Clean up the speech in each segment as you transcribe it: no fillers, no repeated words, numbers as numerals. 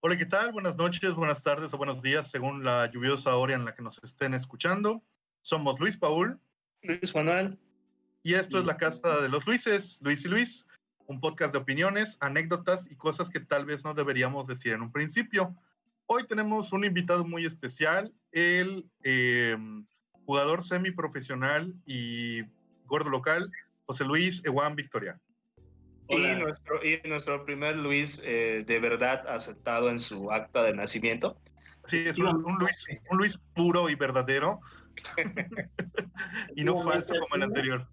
Hola, ¿qué tal? Buenas noches, buenas tardes o buenos días, según la lluviosa hora en la que nos estén escuchando. Somos Luis Paul. Luis Manuel. Y esto es La Casa de los Luises, Luis y Luis, un podcast de opiniones, anécdotas y cosas que tal vez no deberíamos decir en un principio. Hoy tenemos un invitado muy especial, el jugador semiprofesional y gordo local, José Luis Ewan Victoria. Y nuestro primer Luis de verdad aceptado en su acta de nacimiento. Sí, es un Luis puro y verdadero. Y no falso como el anterior.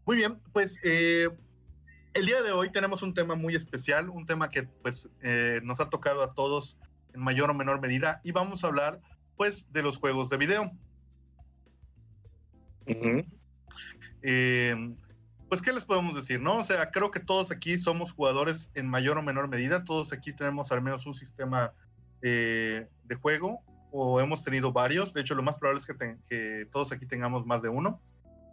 Muy bien, pues el día de hoy tenemos un tema muy especial, un tema que pues nos ha tocado a todos en mayor o menor medida, y vamos a hablar pues de los juegos de video. Uh-huh. Pues qué les podemos decir, ¿no? O sea, creo que todos aquí somos jugadores en mayor o menor medida, todos aquí tenemos al menos un sistema de juego, o hemos tenido varios. De hecho, lo más probable es que todos aquí tengamos más de uno,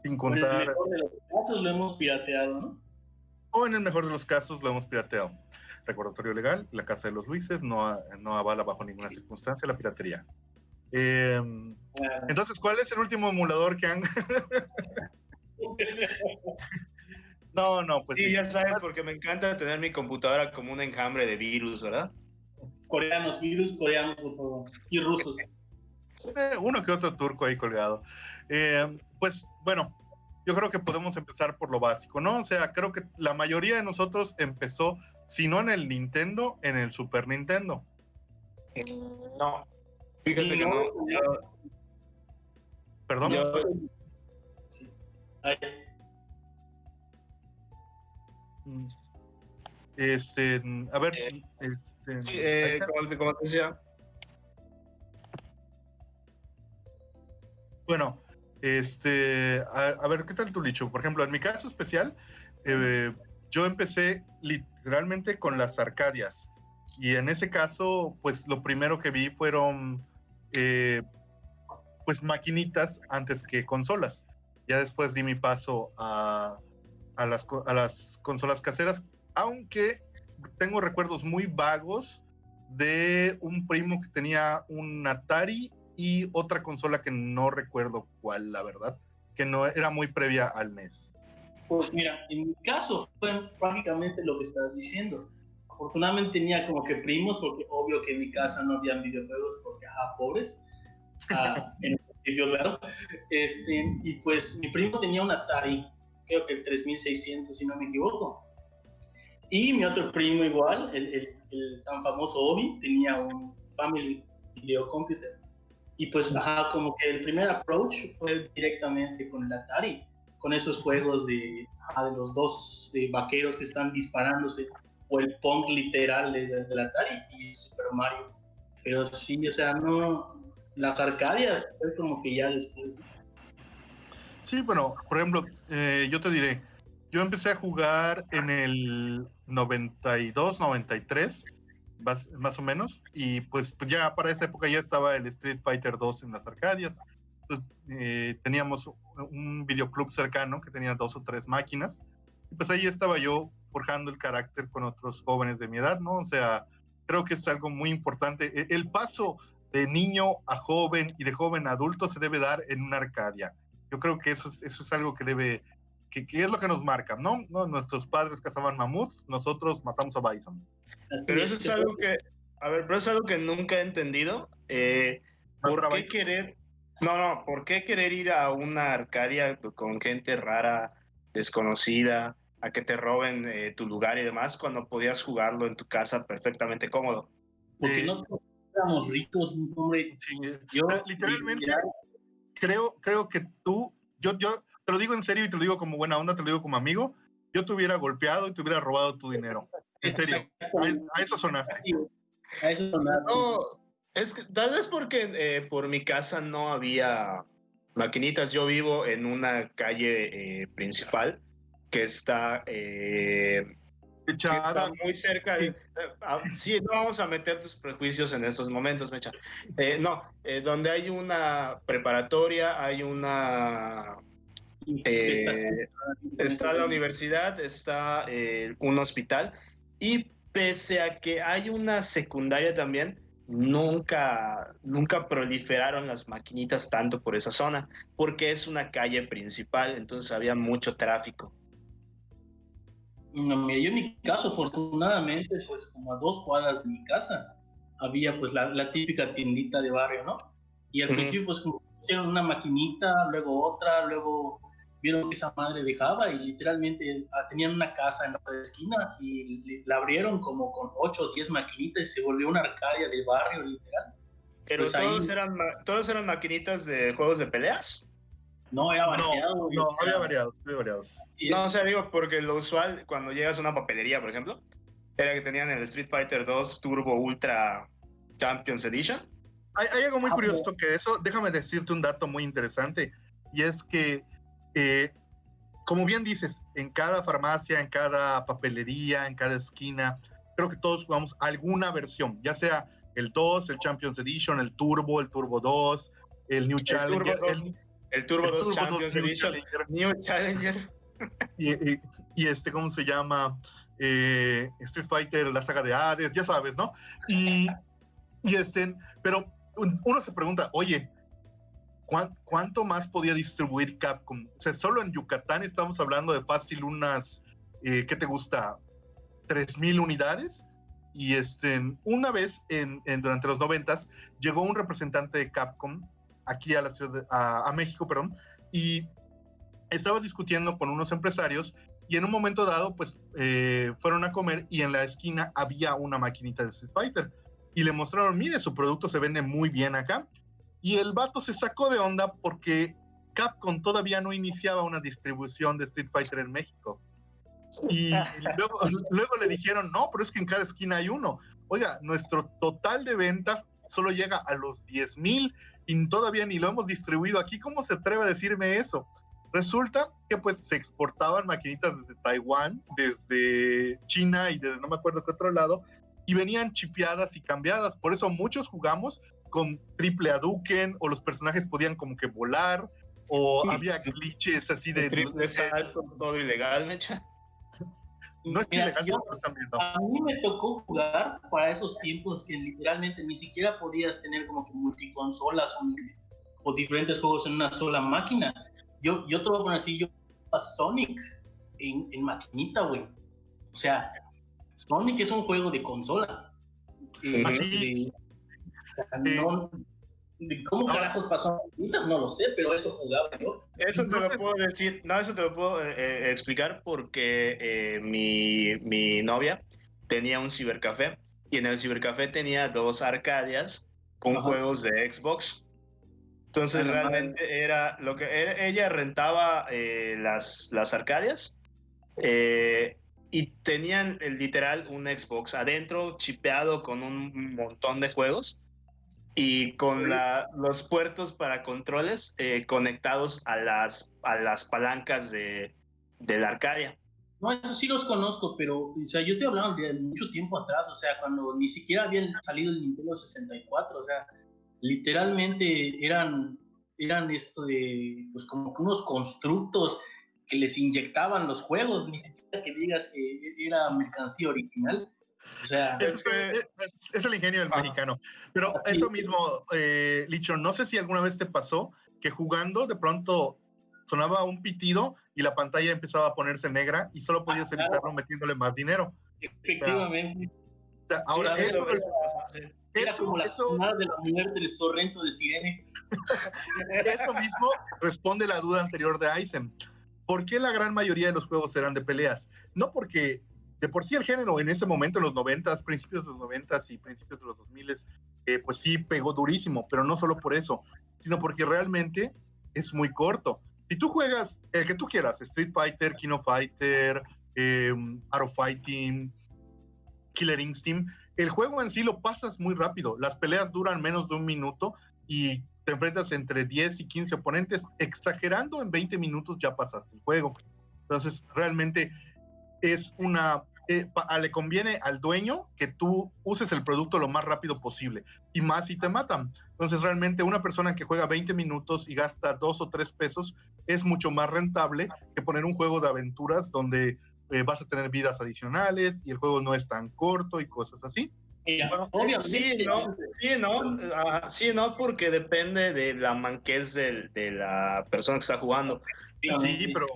sin contar... En el mejor de los casos lo hemos pirateado, ¿no? O en el mejor de los casos lo hemos pirateado. Recordatorio legal, la Casa de los Luises no avala bajo ninguna circunstancia la piratería. Entonces, ¿cuál es el último emulador que han...? No, pues... Sí, ya sabes, porque me encanta tener mi computadora como un enjambre de virus, ¿verdad? Virus coreanos, por favor, y rusos. Uno que otro turco ahí colgado. Pues, bueno, yo creo que podemos empezar por lo básico, ¿no? O sea, creo que la mayoría de nosotros empezó, si no en el Nintendo, en el Super Nintendo. No, fíjate que no. ¿Perdón? Sí. A ver, sí, como te decía. Bueno, a ver, ¿qué tal tu Licho? Por ejemplo, en mi caso especial, yo empecé literalmente con las Arcadias, y en ese caso, pues lo primero que vi fueron pues maquinitas antes que consolas. Ya después di mi paso a las consolas caseras, aunque tengo recuerdos muy vagos de un primo que tenía un Atari y otra consola que no recuerdo cuál, la verdad, que no era muy previa al NES. Pues mira, en mi caso fue prácticamente lo que estás diciendo. Afortunadamente tenía como que primos, porque obvio que en mi casa no había videojuegos, porque pobres, en el principio, claro. Y pues mi primo tenía un Atari, creo que el 3600, si no me equivoco. Y mi otro primo igual, el tan famoso Obi, tenía un Family Video Computer. Y pues, como que el primer approach fue directamente con el Atari, con esos juegos de los dos de vaqueros que están disparándose, o el Pong literal del Atari y Super Mario. Pero sí, o sea, no, las Arcadias fue como que ya después. Sí, bueno, por ejemplo, yo te diré, yo empecé a jugar en el 92, 93, más o menos, y pues ya para esa época ya estaba el Street Fighter 2 en las Arcadias. Entonces teníamos un videoclub cercano que tenía 2 o 3 máquinas, y pues ahí estaba yo forjando el carácter con otros jóvenes de mi edad, ¿no? O sea, creo que es algo muy importante. El paso de niño a joven y de joven a adulto se debe dar en una Arcadia. Yo creo que eso es algo que debe, que es lo que nos marca, ¿no? Nuestros padres cazaban mamuts, nosotros matamos a bison. Pero eso es algo que, pero es algo que nunca he entendido. ¿Por qué querer? No, ¿por qué querer ir a una Arcadia con gente rara, desconocida, a que te roben tu lugar y demás, cuando podías jugarlo en tu casa perfectamente cómodo? Porque no éramos ricos, hombre. Sí, yo literalmente creo que tú, yo te lo digo en serio y te lo digo como buena onda, te lo digo como amigo, yo te hubiera golpeado y te hubiera robado tu dinero. En serio, a eso sonaste. A eso sonaste. No, es que tal vez porque por mi casa no había maquinitas. Yo vivo en una calle principal que está muy cerca de... sí, no vamos a meter tus prejuicios en estos momentos, Mecha. Donde hay una preparatoria, hay una Está la universidad, está un hospital, y pese a que hay una secundaria también, nunca proliferaron las maquinitas tanto por esa zona, porque es una calle principal, entonces había mucho tráfico. No, mira, yo en mi caso, afortunadamente, pues como a 2 cuadras de mi casa, había pues la típica tiendita de barrio, ¿no? Y al principio pues como pusieron una maquinita, luego otra, luego vieron que esa madre dejaba y literalmente tenían una casa en la otra esquina y la abrieron como con 8 o 10 maquinitas y se volvió una arcadia de barrio, literal. Pero Pues todos eran maquinitas de juegos de peleas. No, era variado. No, había variados. No, o sea, digo, porque lo usual cuando llegas a una papelería, por ejemplo, era que tenían el Street Fighter 2 Turbo Ultra Champions Edition. Hay algo muy curioso que eso, déjame decirte un dato muy interesante, y es que, como bien dices, en cada farmacia, en cada papelería, en cada esquina, creo que todos jugamos alguna versión, ya sea el 2, el Champions Edition, el Turbo 2, el New Challenger, el Turbo 2 Champions Edition, New Challenger. Y ¿cómo se llama? Street Fighter, la saga de Hades, ya sabes, ¿no? Pero uno se pregunta, oye, ¿cuánto más podía distribuir Capcom? O sea, solo en Yucatán estamos hablando de fácil unas, ¿qué te gusta? 3,000 unidades. Y una vez durante los 90s llegó un representante de Capcom aquí a la ciudad, a México, perdón, y estaba discutiendo con unos empresarios y en un momento dado, pues, fueron a comer y en la esquina había una maquinita de Street Fighter y le mostraron, mire, su producto se vende muy bien acá. Y el vato se sacó de onda porque Capcom todavía no iniciaba una distribución de Street Fighter en México. Y luego le dijeron, no, pero es que en cada esquina hay uno. Oiga, nuestro total de ventas solo llega a los 10,000 y todavía ni lo hemos distribuido aquí. ¿Cómo se atreve a decirme eso? Resulta que pues se exportaban maquinitas desde Taiwán, desde China y desde no me acuerdo qué otro lado, y venían chipeadas y cambiadas. Por eso muchos jugamos con triple Hadouken, o los personajes podían como que volar, o había glitches así de... Triple salto, todo ilegal, mecha. No es ilegal, pero están viendo. A mí me tocó jugar para esos tiempos que literalmente ni siquiera podías tener como que multiconsolas o diferentes juegos en una sola máquina. Yo te voy a poner así, yo a Sonic en maquinita, güey. O sea, Sonic es un juego de consola. Así. No, ¿cómo carajos pasó maquinitas? No lo sé, pero eso jugaba yo. Eso te lo puedo decir, no, eso te lo puedo explicar porque mi novia tenía un cibercafé y en el cibercafé tenía 2 arcadias con juegos de Xbox. Entonces realmente era lo que ella rentaba las arcadias y tenían literal un Xbox adentro chipeado con un montón de juegos y con los puertos para controles conectados a las palancas de la Arcadia. No, eso sí los conozco, pero o sea, yo estoy hablando de mucho tiempo atrás, o sea, cuando ni siquiera había salido el Nintendo 64, o sea, literalmente eran esto de, pues como que unos constructos que les inyectaban los juegos, ni siquiera que digas que era mercancía original. O sea, es el ingenio del mexicano. Pero eso mismo, Licho, no sé si alguna vez te pasó que jugando de pronto sonaba un pitido y la pantalla empezaba a ponerse negra y solo podías evitarlo metiéndole más dinero. Efectivamente. O sea, ahora sí, era como la final de la mujer del Sorrento de Sirene. Eso mismo responde la duda anterior de Aizen. ¿Por qué la gran mayoría de los juegos eran de peleas? No porque de por sí el género en ese momento, en los 90s, principios de los 90s y principios de los 2000s, pues sí pegó durísimo, pero no solo por eso, sino porque realmente es muy corto. Si tú juegas el que tú quieras, Street Fighter, King of Fighter, Art of Fighting, Killer Instinct, el juego en sí lo pasas muy rápido. Las peleas duran menos de 1 minuto y te enfrentas entre 10 y 15 oponentes. Exagerando, en 20 minutos ya pasaste el juego. Entonces, realmente es una le conviene al dueño que tú uses el producto lo más rápido posible, y más si te matan. Entonces realmente una persona que juega 20 minutos y gasta 2 o 3 pesos es mucho más rentable que poner un juego de aventuras donde vas a tener vidas adicionales y el juego no es tan corto y cosas así. Bueno, sí, no, porque depende de la manquez de la persona que está jugando. Sí, pero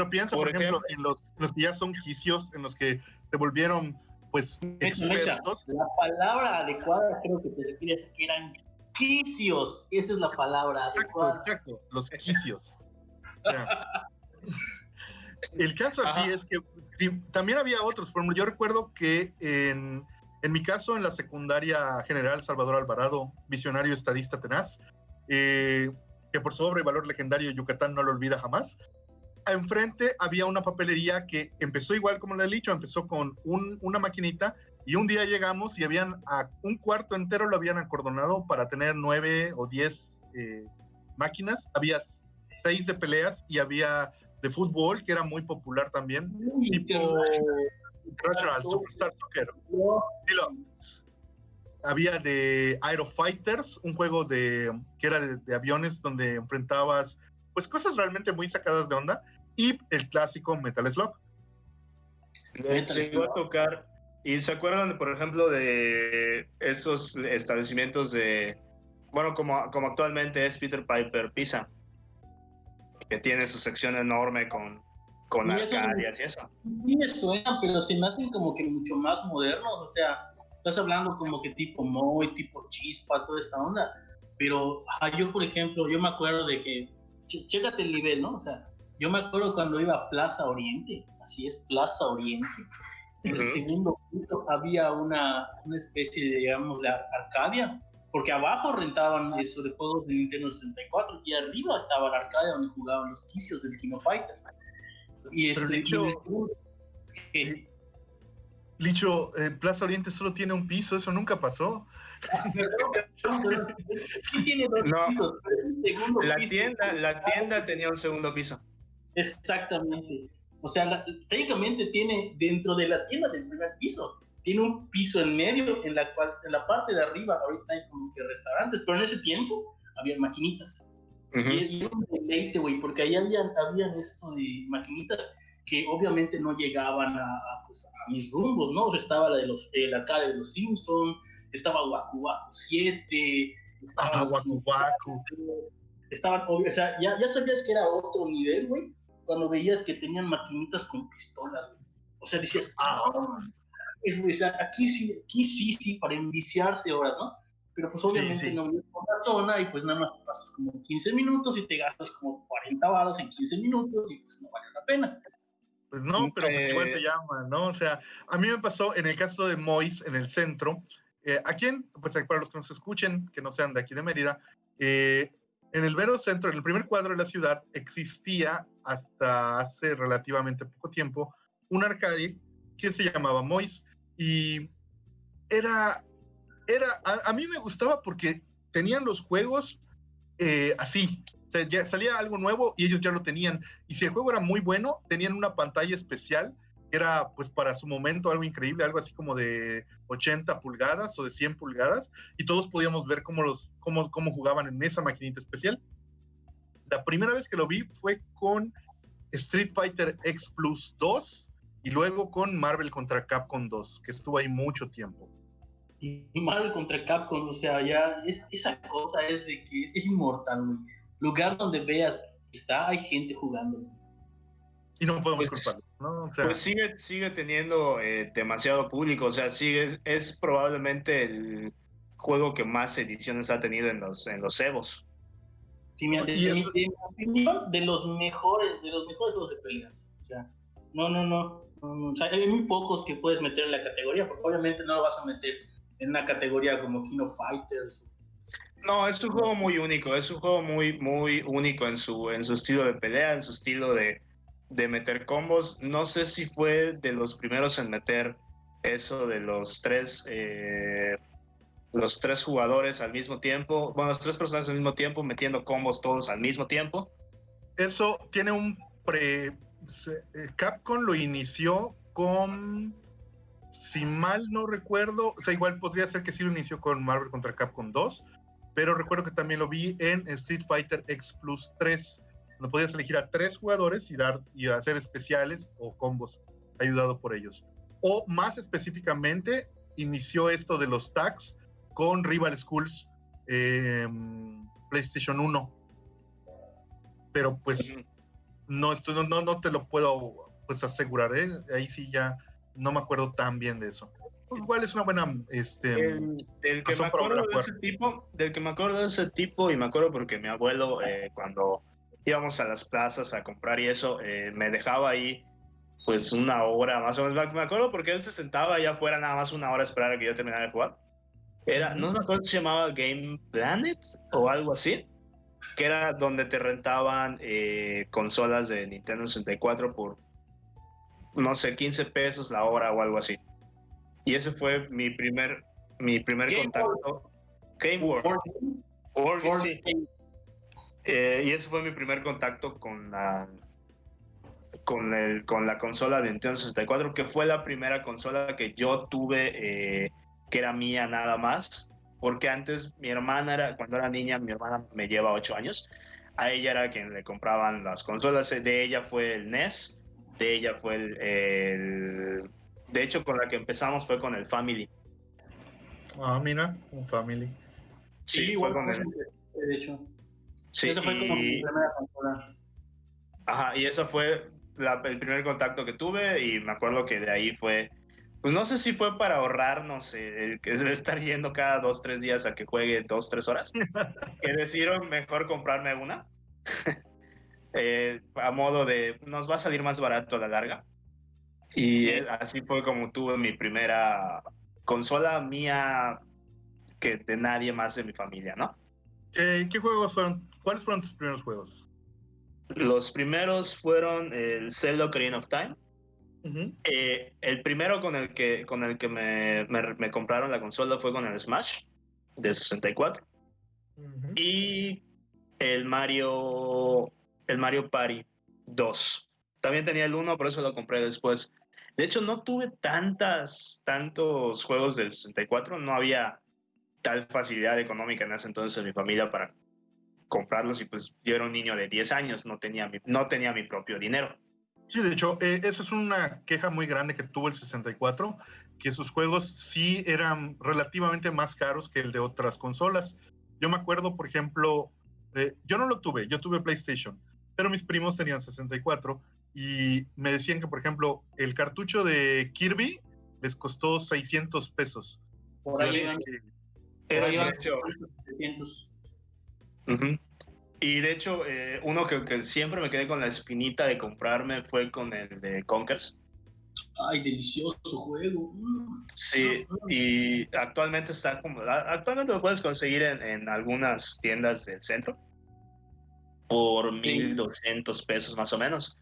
piensa, por ejemplo, en los que ya son quicios, en los que se volvieron, pues, expertos. La palabra adecuada creo que te refieres a que eran quicios. Esa es la palabra adecuada. Exacto, los quicios. O sea, el caso aquí es que también había otros. Por ejemplo, yo recuerdo que en mi caso, en la secundaria general Salvador Alvarado, visionario estadista tenaz, que por su obra y valor legendario Yucatán no lo olvida jamás, enfrente había una papelería que empezó igual como le he dicho, empezó con una maquinita, y un día llegamos y habían un cuarto entero lo habían acordonado para tener 9 o 10 máquinas. Había 6 de peleas y había de fútbol, que era muy popular también, tipo International Superstar Soccer. Había de Aero Fighters, un juego que era de aviones donde enfrentabas pues cosas realmente muy sacadas de onda, y el clásico Metal Slug. Se iba a tocar. ¿Y se acuerdan, por ejemplo, de estos establecimientos bueno, como actualmente es Peter Piper Pizza, que tiene su sección enorme con arcadias y eso? Sí me suena, pero se me hacen como que mucho más modernos. O sea, estás hablando como que tipo Moy, tipo Chispa, toda esta onda. Pero yo, por ejemplo, yo me acuerdo de que, chécate el nivel, ¿no? O sea, yo me acuerdo cuando iba a Plaza Oriente, así es, Plaza Oriente. En el segundo piso había una especie de, digamos, de Arcadia, porque abajo rentaban eso de juegos de Nintendo 64 y arriba estaba la Arcadia donde jugaban los quicios del Kino Fighters. Y Licho, Plaza Oriente solo tiene un piso, eso nunca pasó. Sí tiene 2 pisos, pero el segundo piso. La tienda tenía un segundo piso. Exactamente. O sea, técnicamente tiene dentro de la tienda del primer piso, tiene un piso en medio en la cual en la parte de arriba ahorita hay como que restaurantes, pero en ese tiempo había maquinitas. Y era un deleite, güey, porque ahí habían esto de maquinitas que obviamente no llegaban a mis rumbos, ¿no? O sea, estaba la acá de los Simpsons, estaba Waku Waku 7, estaba Waku Waku. Estaban, o sea, ya sabías que era otro nivel, güey, cuando veías que tenían maquinitas con pistolas, güey. O sea, decías, o sea, aquí sí, para enviciarse horas, ¿no? Pero pues obviamente no vives por la zona y pues nada más pasas como 15 minutos y te gastas como 40 baros en 15 minutos y pues no vale la pena. Pues no, pero pues igual te llaman, ¿no? O sea, a mí me pasó en el caso de Mois, en el centro, aquí pues para los que nos escuchen, que no sean de aquí de Mérida, en el mero centro, en el primer cuadro de la ciudad, existía hasta hace relativamente poco tiempo un arcade que se llamaba Mois, y a mí me gustaba porque tenían los juegos así. O sea, ya salía algo nuevo y ellos ya lo tenían. Y si el juego era muy bueno, tenían una pantalla especial que era, pues, para su momento algo increíble, algo así como de 80 pulgadas o de 100 pulgadas, y todos podíamos ver cómo jugaban en esa maquinita especial. La primera vez que lo vi fue con Street Fighter X Plus 2 y luego con Marvel contra Capcom 2, que estuvo ahí mucho tiempo. Y Marvel contra Capcom, o sea, ya esa cosa es de que es inmortal, güey. Lugar donde veas hay gente jugando. Y no podemos culparlo, ¿no? O sea, pues sigue teniendo demasiado público, o sea, es probablemente el juego que más ediciones ha tenido en los Evos. Sí, mira, en mi opinión, de los mejores juegos de peleas. O sea, no. O sea, hay muy pocos que puedes meter en la categoría, porque obviamente no lo vas a meter en una categoría como King of Fighters. No, es un juego muy único, es un juego muy, muy único en su estilo de pelea, en su estilo de meter combos. No sé si fue de los primeros en meter eso de los tres jugadores al mismo tiempo, bueno, los 3 personajes al mismo tiempo, metiendo combos todos al mismo tiempo. Eso tiene Capcom lo inició con si mal no recuerdo, o sea, igual podría ser que sí lo inició con Marvel contra Capcom 2, pero recuerdo que también lo vi en Street Fighter X Plus 3, donde podías elegir a 3 jugadores y hacer especiales o combos ayudado por ellos. O más específicamente, inició esto de los tags con Rival Schools PlayStation 1. Pero pues no te lo puedo pues asegurar, ¿eh? Ahí sí ya no me acuerdo tan bien de eso. Igual es una buena del que me acuerdo de ese tipo, y me acuerdo porque mi abuelo cuando íbamos a las plazas a comprar y eso, me dejaba ahí pues una hora más o menos. Me acuerdo porque él se sentaba allá afuera nada más una hora a esperar a que yo terminara de jugar. No me acuerdo si se llamaba Game Planet o algo así, que era donde te rentaban consolas de Nintendo 64 por, no sé, 15 pesos la hora o algo así. Y ese fue mi primer contacto. Game World. Sí. Y ese fue mi primer contacto con la consola de Nintendo 64, que fue la primera consola que yo tuve que era mía nada más, porque antes mi hermana cuando era niña, mi hermana me lleva 8 años, a ella era quien le compraban las consolas, de ella fue el NES, de ella fue de hecho con la que empezamos fue con el Family. Ah, mira, un Family. Sí, igual con el... De hecho. Sí, esa fue como mi primera consola. Ajá, y eso fue el primer contacto que tuve, y me acuerdo que de ahí fue, pues no sé si fue para ahorrar, no sé, el que es de estar yendo cada 2-3 días a que juegue 2-3 horas, que decidieron mejor comprarme una, a modo de, nos va a salir más barato a la larga, y así fue como tuve mi primera consola mía, que de nadie más de mi familia, ¿no? ¿Qué juegos fueron? ¿Cuáles fueron tus primeros juegos? Los primeros fueron el Zelda Ocarina of Time. El primero con el que me compraron la consola fue con el Smash de 64. Y el Mario Party 2. También tenía el 1, por eso lo compré después. De hecho, no tuve tantos juegos del 64. No había tal facilidad económica en ese entonces en mi familia para comprarlos, y pues yo era un niño de 10 años, no tenía mi propio dinero. Sí, de hecho, eso es una queja muy grande que tuvo el 64, que sus juegos sí eran relativamente más caros que el de otras consolas. Yo me acuerdo, por ejemplo, yo no lo tuve, yo tuve PlayStation, pero mis primos tenían 64 y me decían que, por ejemplo, el cartucho de Kirby les costó 600 pesos. Por ahí era 700. Y de hecho, uno que siempre me quedé con la espinita de comprarme fue con el de Conkers. Ay, delicioso juego. Sí, y actualmente lo puedes conseguir en algunas tiendas del centro por 1,200 pesos más o menos.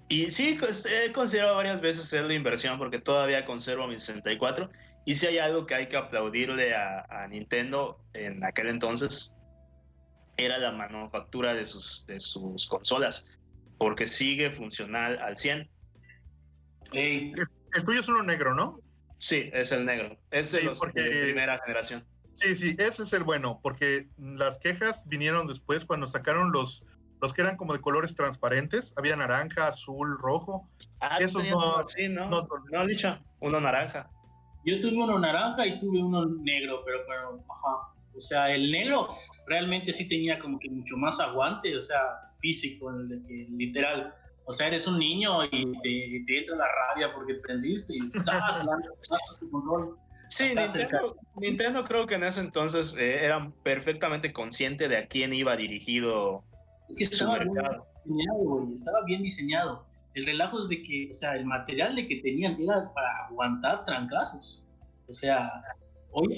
Y sí, he considerado varias veces hacer la inversión porque todavía conservo mi 64. Y si hay algo que hay que aplaudirle a Nintendo en aquel entonces, era la manufactura de sus consolas, porque sigue funcional al 100. El tuyo es uno negro, ¿no? Sí, es el negro. Es de los de primera generación. Sí, ese es el bueno, porque las quejas vinieron después cuando sacaron los que eran como de colores transparentes. Había naranja, azul, rojo. Esos no, Licha, uno naranja. Yo tuve uno naranja y tuve uno negro, pero bueno, ajá. O sea, el negro realmente sí tenía como que mucho más aguante, o sea, físico, literal. O sea, eres un niño y te entra la rabia porque prendiste y ¡zas! Tu control. Sí, Nintendo creo que en ese entonces eran perfectamente consciente de a quién iba dirigido su mercado. Estaba bien diseñado. El relajo es de que, o sea, el material de que tenían era para aguantar trancazos. O sea,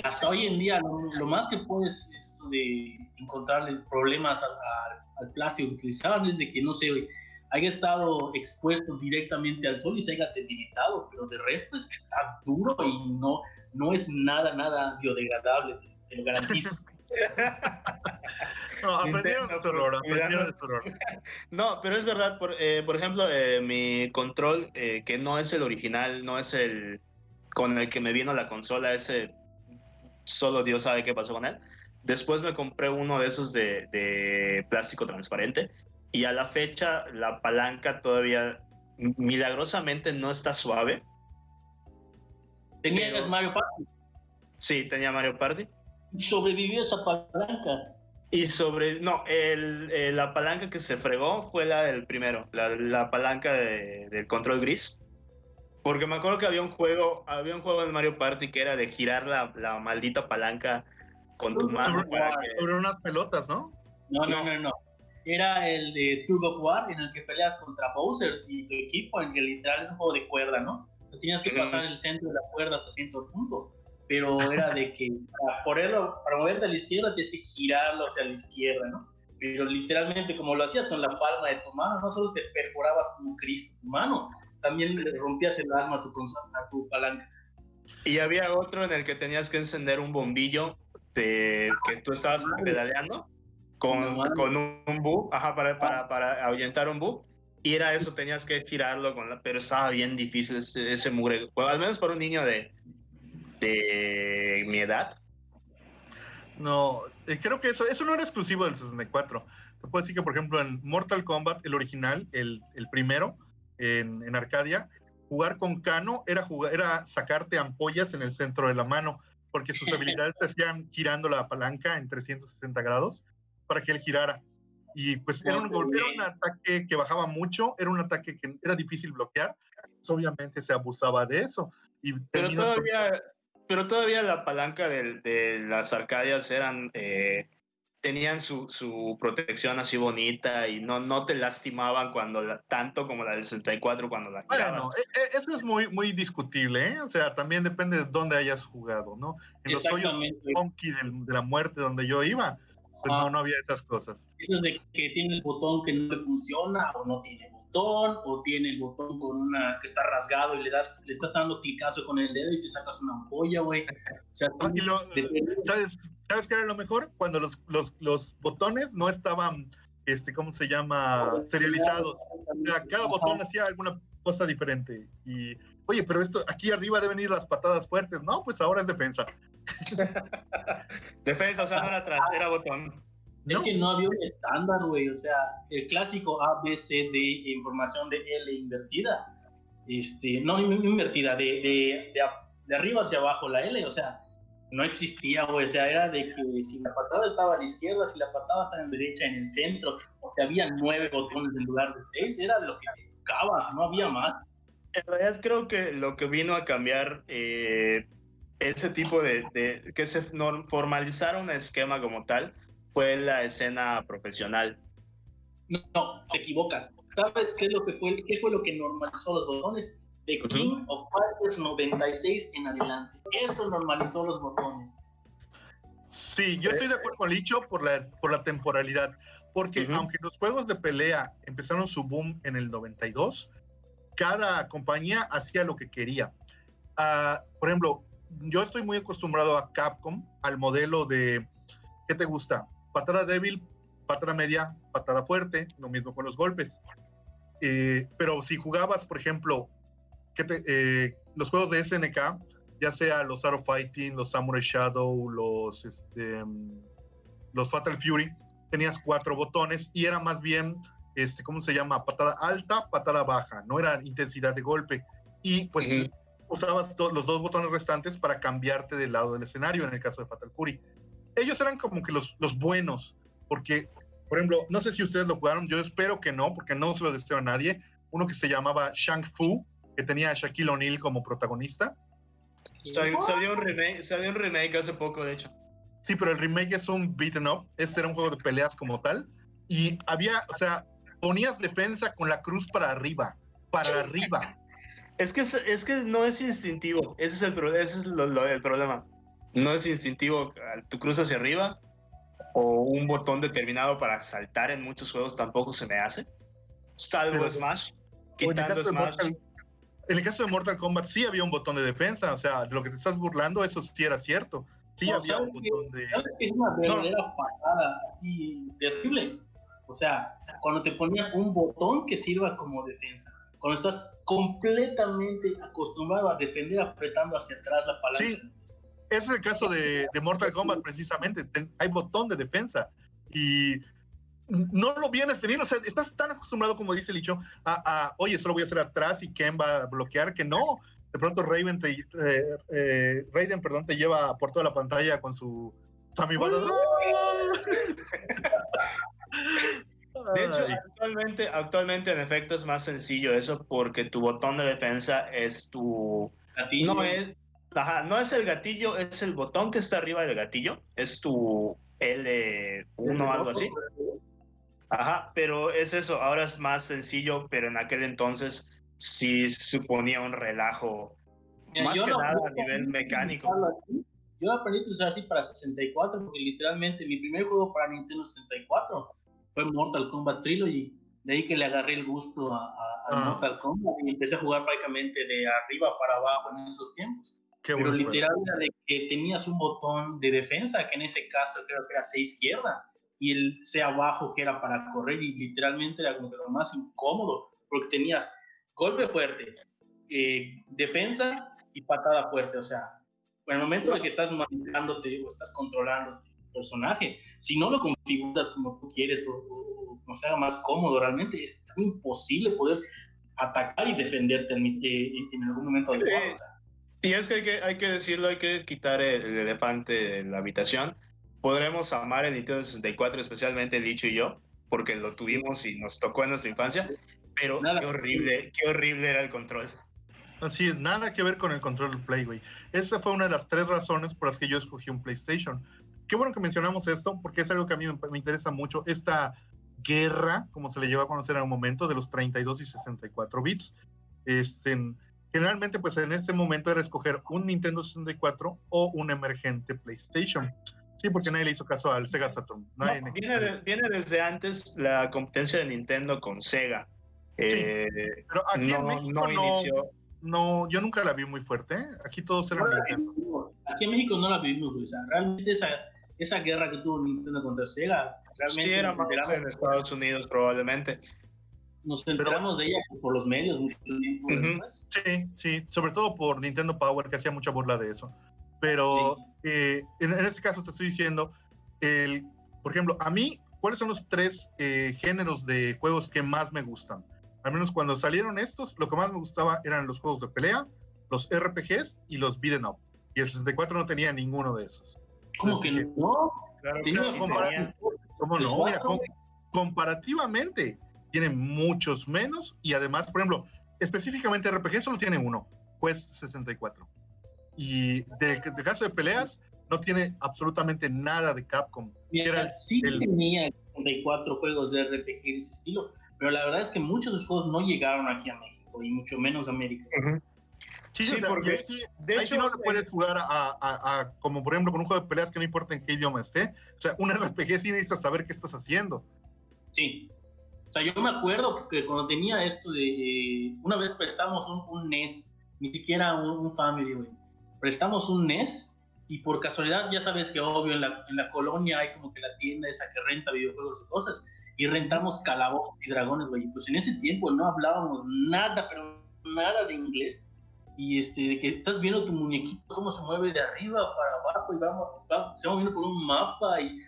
hasta hoy en día lo más que puedes esto de encontrarle problemas al plástico que utilizaban es de que, no sé, haya estado expuesto directamente al sol y se haya debilitado, pero de resto está duro y no es nada biodegradable, te lo garantizo. No, aprendieron de su error. No, pero es verdad, por ejemplo, mi control, que no es el original, no es el con el que me vino la consola, ese solo Dios sabe qué pasó con él. Después me compré uno de esos de plástico transparente y a la fecha la palanca todavía milagrosamente no está suave. ¿Tenías Mario Party? Sí, tenía Mario Party. ¿Sobrevivió esa palanca? Y la palanca que se fregó fue la del primero, la palanca del control gris. Porque me acuerdo que había un juego en Mario Party que era de girar la maldita palanca con tu mano sobre unas pelotas, ¿no? No. Era el de Tug of War, en el que peleas contra Bowser y tu equipo, en que literal es un juego de cuerda, ¿no? Tenías que pasar el centro de la cuerda hasta cierto punto, pero era de que para moverte a la izquierda tienes que girarlo hacia la izquierda, ¿no? Pero literalmente, como lo hacías con la palma de tu mano, no solo te perforabas como Cristo tu mano, también le rompías el alma a tu palanca. Y había otro en el que tenías que encender un bombillo que tú estabas pedaleando con un bug, para ahuyentar un bug. Y era eso, tenías que girarlo pero estaba bien difícil ese mugre. Bueno, al menos para un niño de mi edad. No, creo que eso no era exclusivo del 64. Te puedo decir que, por ejemplo, en Mortal Kombat, el original, el primero, en Arcadia, jugar con Kano era sacarte ampollas en el centro de la mano, porque sus habilidades se hacían girando la palanca en 360 grados para que él girara. Y pues era un ataque que bajaba mucho, era un ataque que era difícil bloquear. Pues, obviamente se abusaba de eso. Pero todavía la palanca de las Arcadias tenían su protección así bonita y no te lastimaban tanto como la del 64 cuando la girabas. Bueno, eso es muy, muy discutible, ¿eh? O sea, también depende de dónde hayas jugado, ¿no? En los hoyos funky de la muerte donde yo iba, pues no había esas cosas. Eso es de que tiene el botón que no le funciona, o no tiene botón, o tiene el botón que está rasgado y le estás dando clicazo con el dedo y te sacas una ampolla, güey. O sea, ¿sabes qué era lo mejor? Cuando los botones no estaban, ¿cómo se llama? Serializados. O sea, cada botón hacía alguna cosa diferente. Y, oye, pero aquí arriba deben ir las patadas fuertes. No, pues ahora es defensa. Defensa, o sea, no era atrás, era botón. Es que no había un estándar, güey. O sea, el clásico A, B, C, D, información de L invertida. No invertida, de arriba hacia abajo la L, o sea, no existía, güey. O sea, era de que si la patada estaba a la izquierda, si la patada estaba en derecha, en el centro, o que había 9 botones en lugar de 6, era de lo que te tocaba, no había más. En realidad creo que lo que vino a cambiar ese tipo de que se formalizara un esquema como tal fue la escena profesional. No, te equivocas. ¿Sabes qué fue lo que normalizó los botones? The King of Fighters 96 en adelante. Eso normalizó los botones. Sí, yo estoy de acuerdo con Licho por la temporalidad, porque aunque los juegos de pelea empezaron su boom en el 92, cada compañía hacía lo que quería. Por ejemplo, yo estoy muy acostumbrado a Capcom, al modelo de, ¿qué te gusta? Patada débil, patada media, patada fuerte, lo mismo con los golpes. Pero si jugabas, por ejemplo, los juegos de SNK, ya sea los Art of Fighting, los Samurai Shadow, los Fatal Fury, tenías 4 botones y era más bien, ¿cómo se llama? Patada alta, patada baja, no era intensidad de golpe. Y pues usabas los 2 botones restantes para cambiarte del lado del escenario, en el caso de Fatal Fury. Ellos eran como que los buenos, porque, por ejemplo, no sé si ustedes lo jugaron, yo espero que no, porque no se lo deseo a nadie, uno que se llamaba Shang Fu, que tenía a Shaquille O'Neal como protagonista. Salió un remake hace poco, de hecho. Sí, pero el remake es un beaten up, este era un juego de peleas como tal, y había, o sea, ponías defensa con la cruz para arriba. Es que no es instintivo, ese es el problema. No es instintivo tu cruz hacia arriba, o un botón determinado para saltar en muchos juegos tampoco se me hace, salvo Smash. Quitando Smash. En el caso de Mortal Kombat sí había un botón de defensa, o sea, de lo que te estás burlando, eso sí era cierto. Sí había un botón de... ¿Sabes qué es una verdadera patada así terrible? O sea, cuando te ponían un botón que sirva como defensa. cuando estás completamente acostumbrado a defender apretando hacia atrás la palanca. Sí, ese es el caso de Mortal Kombat precisamente. Hay botón de defensa y no lo vienes venir, o sea, estás tan acostumbrado, como dice Licho, oye, solo voy a hacer atrás y Ken va a bloquear, que no. De pronto Raiden te lleva por toda la pantalla con su Sammy Button. De hecho, actualmente en efecto es más sencillo eso, porque tu botón de defensa es tu... Gatillo. No es el gatillo, es el botón que está arriba del gatillo, es tu L1 o algo así. Ajá, pero es eso, ahora es más sencillo, pero en aquel entonces sí suponía un relajo, más que nada a nivel mecánico. Yo aprendí a usar así para 64, porque literalmente mi primer juego para Nintendo 64 fue Mortal Kombat Trilogy. De ahí que le agarré el gusto a Mortal Kombat y empecé a jugar prácticamente de arriba para abajo en esos tiempos. Pero literal era de que tenías un botón de defensa, que en ese caso creo que era C izquierda, y el C abajo que era para correr, y literalmente era como que lo más incómodo, porque tenías golpe fuerte, defensa y patada fuerte. O sea, en el momento de que estás manejándote o estás controlando tu personaje, si no lo configuras como tú quieres o no sea más cómodo, realmente es imposible poder atacar y defenderte en algún momento adecuado. O sea. Y es que hay que decirlo, hay que quitar el elefante de la habitación. Podremos amar el Nintendo 64, especialmente Licho y yo, porque lo tuvimos y nos tocó en nuestra infancia, pero qué horrible era el control. Así es, nada que ver con el control del Play, güey. Esa fue una de las 3 razones por las que yo escogí un PlayStation. Qué bueno que mencionamos esto, porque es algo que a mí me interesa mucho, esta guerra, como se le llevó a conocer en un momento, de los 32 y 64 bits. Generalmente, pues en ese momento era escoger un Nintendo 64 o un emergente PlayStation. Sí, porque nadie le hizo caso al Sega Saturn. Viene desde antes la competencia de Nintendo con Sega. Pero aquí en México no, yo nunca la vi muy fuerte. Aquí todos eran Nintendo. Aquí en México no la vimos, o sea, realmente esa guerra que tuvo Nintendo contra Sega, realmente sí era más en Estados Unidos probablemente. Nos enteramos de ella por los medios mucho tiempo. Sí, sobre todo por Nintendo Power, que hacía mucha burla de eso. Pero en este caso te estoy diciendo, por ejemplo, a mí, ¿cuáles son los 3 géneros de juegos que más me gustan? Al menos cuando salieron estos, lo que más me gustaba eran los juegos de pelea, los RPGs y los beat'em up. Y el 64 no tenía ninguno de esos. ¿Cómo que no? Claro ¿Cómo no? Mira, comparativamente tiene muchos menos, y además, por ejemplo, específicamente RPG solo tiene uno, pues 64. Y del caso de peleas, no tiene absolutamente nada de Capcom. Mira, tenía 64 juegos de RPG de ese estilo, pero la verdad es que muchos de los juegos no llegaron aquí a México, y mucho menos a América. Sí, o sea, porque de hecho no le puedes jugar como por ejemplo con un juego de peleas que no importa en qué idioma esté. O sea, un RPG sí necesitas saber qué estás haciendo. Sí. O sea, yo me acuerdo que cuando tenía esto de... una vez prestamos un NES, ni siquiera un Family, güey. Prestamos un NES y por casualidad, ya sabes que obvio en la colonia hay como que la tienda esa que renta videojuegos y cosas, y rentamos Calabozos y Dragones, güey. Pues en ese tiempo no hablábamos nada, pero nada de inglés. Y de que estás viendo tu muñequito cómo se mueve de arriba para abajo y se va moviendo por un mapa y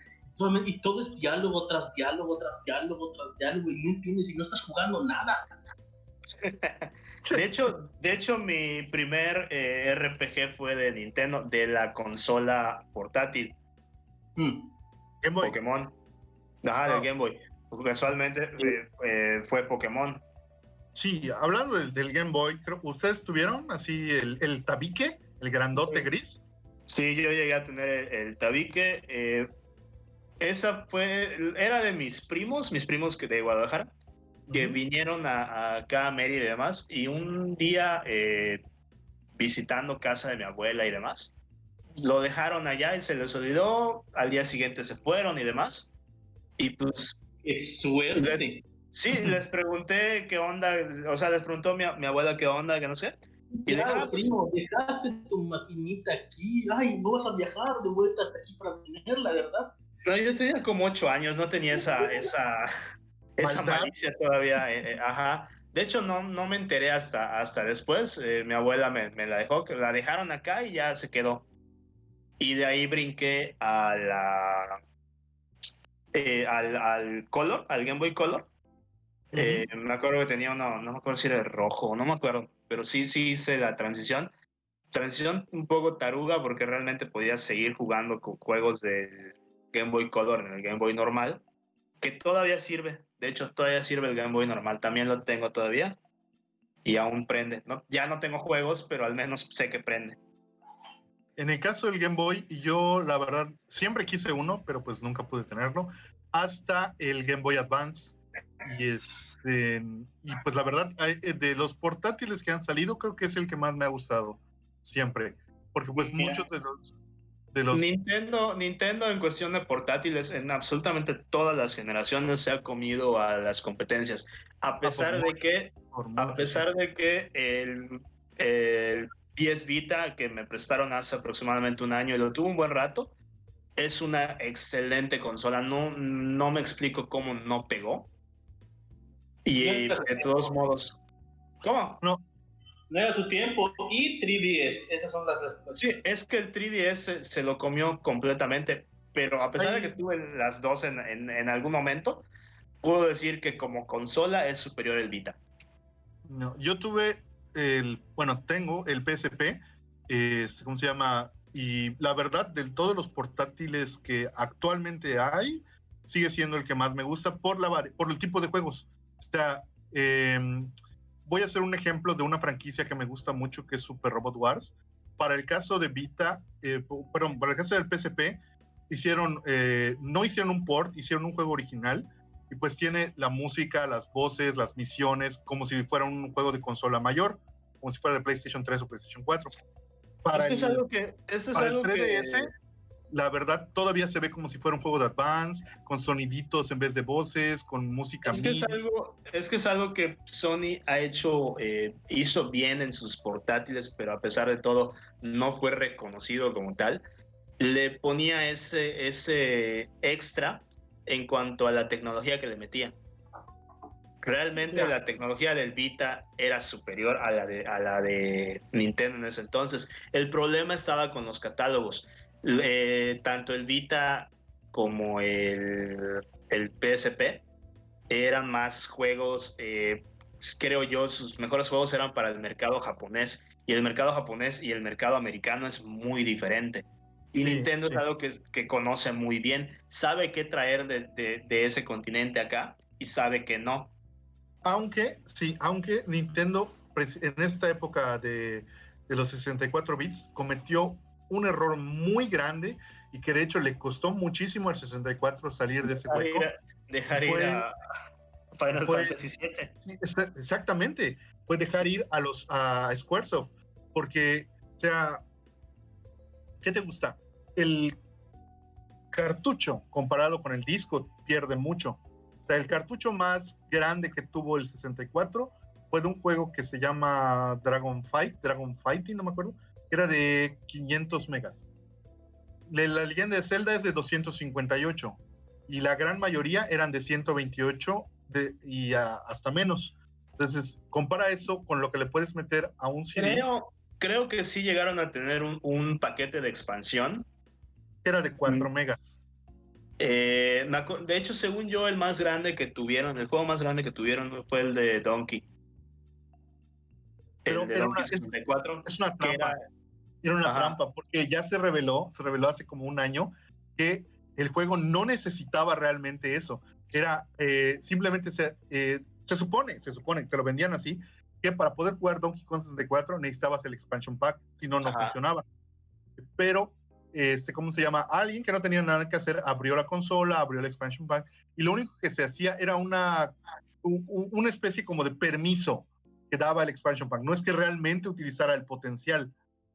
todo es diálogo tras diálogo tras diálogo tras diálogo, y no entiendes y no estás jugando nada. De hecho mi primer RPG fue de Nintendo, de la consola portátil. Game Boy. Pokémon. Ajá, del Game Boy. Casualmente fue Pokémon. Sí, hablando del Game Boy, creo, ¿ustedes tuvieron así el tabique, el grandote gris? Sí, yo llegué a tener el tabique. Esa era de mis primos que de Guadalajara, que vinieron acá a Mérida y demás, y un día visitando casa de mi abuela y demás, lo dejaron allá y se les olvidó, al día siguiente se fueron y demás, y pues... ¡Qué suerte! Sí, les pregunté qué onda, o sea, les preguntó mi abuela qué onda, que no sé. Y claro, primo, dejaste tu maquinita aquí, ay, no vas a viajar de vuelta hasta aquí para tenerla, ¿verdad? No, yo tenía como 8 años, no tenía esa malicia todavía, ajá. De hecho, no me enteré hasta después. Mi abuela me la dejó, que la dejaron acá y ya se quedó. Y de ahí brinqué al Color, al Game Boy Color. Me acuerdo que tenía uno, no me acuerdo si era rojo, no me acuerdo, pero sí hice la transición. Transición un poco taruga porque realmente podía seguir jugando con juegos del Game Boy Color en el Game Boy normal, que todavía sirve. De hecho, todavía sirve el Game Boy normal. También lo tengo todavía y aún prende. ¿No? Ya no tengo juegos, pero al menos sé que prende. En el caso del Game Boy, yo la verdad siempre quise uno, pero pues nunca pude tenerlo, hasta el Game Boy Advance. Y pues la verdad, de los portátiles que han salido, creo que es el que más me ha gustado, siempre. Porque pues muchos de los... Nintendo en cuestión de portátiles, en absolutamente todas las generaciones se ha comido a las competencias. A pesar de que el PS Vita que me prestaron hace aproximadamente un año y lo tuve un buen rato, es una excelente consola. No me explico cómo no pegó. Y de todos modos, ¿cómo? No era su tiempo. Y 3DS, esas son las respuestas. Sí, es que el 3DS se lo comió completamente, pero a pesar de que tuve las dos en algún momento, puedo decir que como consola es superior el Vita. No, yo tuve tengo el PSP, ¿cómo se llama? Y la verdad, de todos los portátiles que actualmente hay, sigue siendo el que más me gusta por el tipo de juegos. O sea, voy a hacer un ejemplo de una franquicia que me gusta mucho, que es Super Robot Wars. Para el caso de Vita, para el caso del PSP, no hicieron un port, hicieron un juego original, y pues tiene la música, las voces, las misiones, como si fuera un juego de consola mayor, como si fuera de PlayStation 3 o PlayStation 4. Para el 3DS, la verdad, todavía se ve como si fuera un juego de Advance, con soniditos en vez de voces, con música MIDI. Es que es algo que Sony hizo bien en sus portátiles, pero a pesar de todo no fue reconocido como tal. Le ponía ese extra en cuanto a la tecnología que le metía. Realmente la tecnología del Vita era superior a la de Nintendo en ese entonces. El problema estaba con los catálogos. Tanto el Vita como el PSP eran más juegos, creo yo, sus mejores juegos eran para el mercado japonés. Y el mercado japonés y el mercado americano es muy diferente. Y Nintendo es algo que conoce muy bien, sabe qué traer de ese continente acá y sabe que no. Aunque Nintendo en esta época de los 64 bits cometió un error muy grande y que de hecho le costó muchísimo al 64 salir de ese hueco. Dejar ir a Final Fantasy VII. Sí, exactamente, fue dejar ir a Squaresoft, porque, o sea, ¿qué te gusta? El cartucho comparado con el disco pierde mucho. O sea, el cartucho más grande que tuvo el 64 fue de un juego que se llama Dragon Fighting, no me acuerdo, que era de 500 megas. La leyenda de Zelda es de 258 y la gran mayoría eran de 128 y hasta menos. Entonces, compara eso con lo que le puedes meter a un CD. Creo que sí llegaron a tener un paquete de expansión. Era de 4 megas. De hecho, según yo, el juego más grande que tuvieron fue el de Donkey. Pero de Donkey 64. Es una trampa. Era una trampa, porque ya se reveló hace como un año, que el juego no necesitaba realmente eso. Era simplemente se supone, te lo vendían así, que para poder jugar Donkey Kong 64 necesitabas el expansion pack, si no, no funcionaba. Pero, ¿cómo se llama? Alguien que no tenía nada que hacer abrió la consola, abrió el expansion pack, y lo único que se hacía era una especie como de permiso que daba el expansion pack. No es que realmente utilizara el potencial.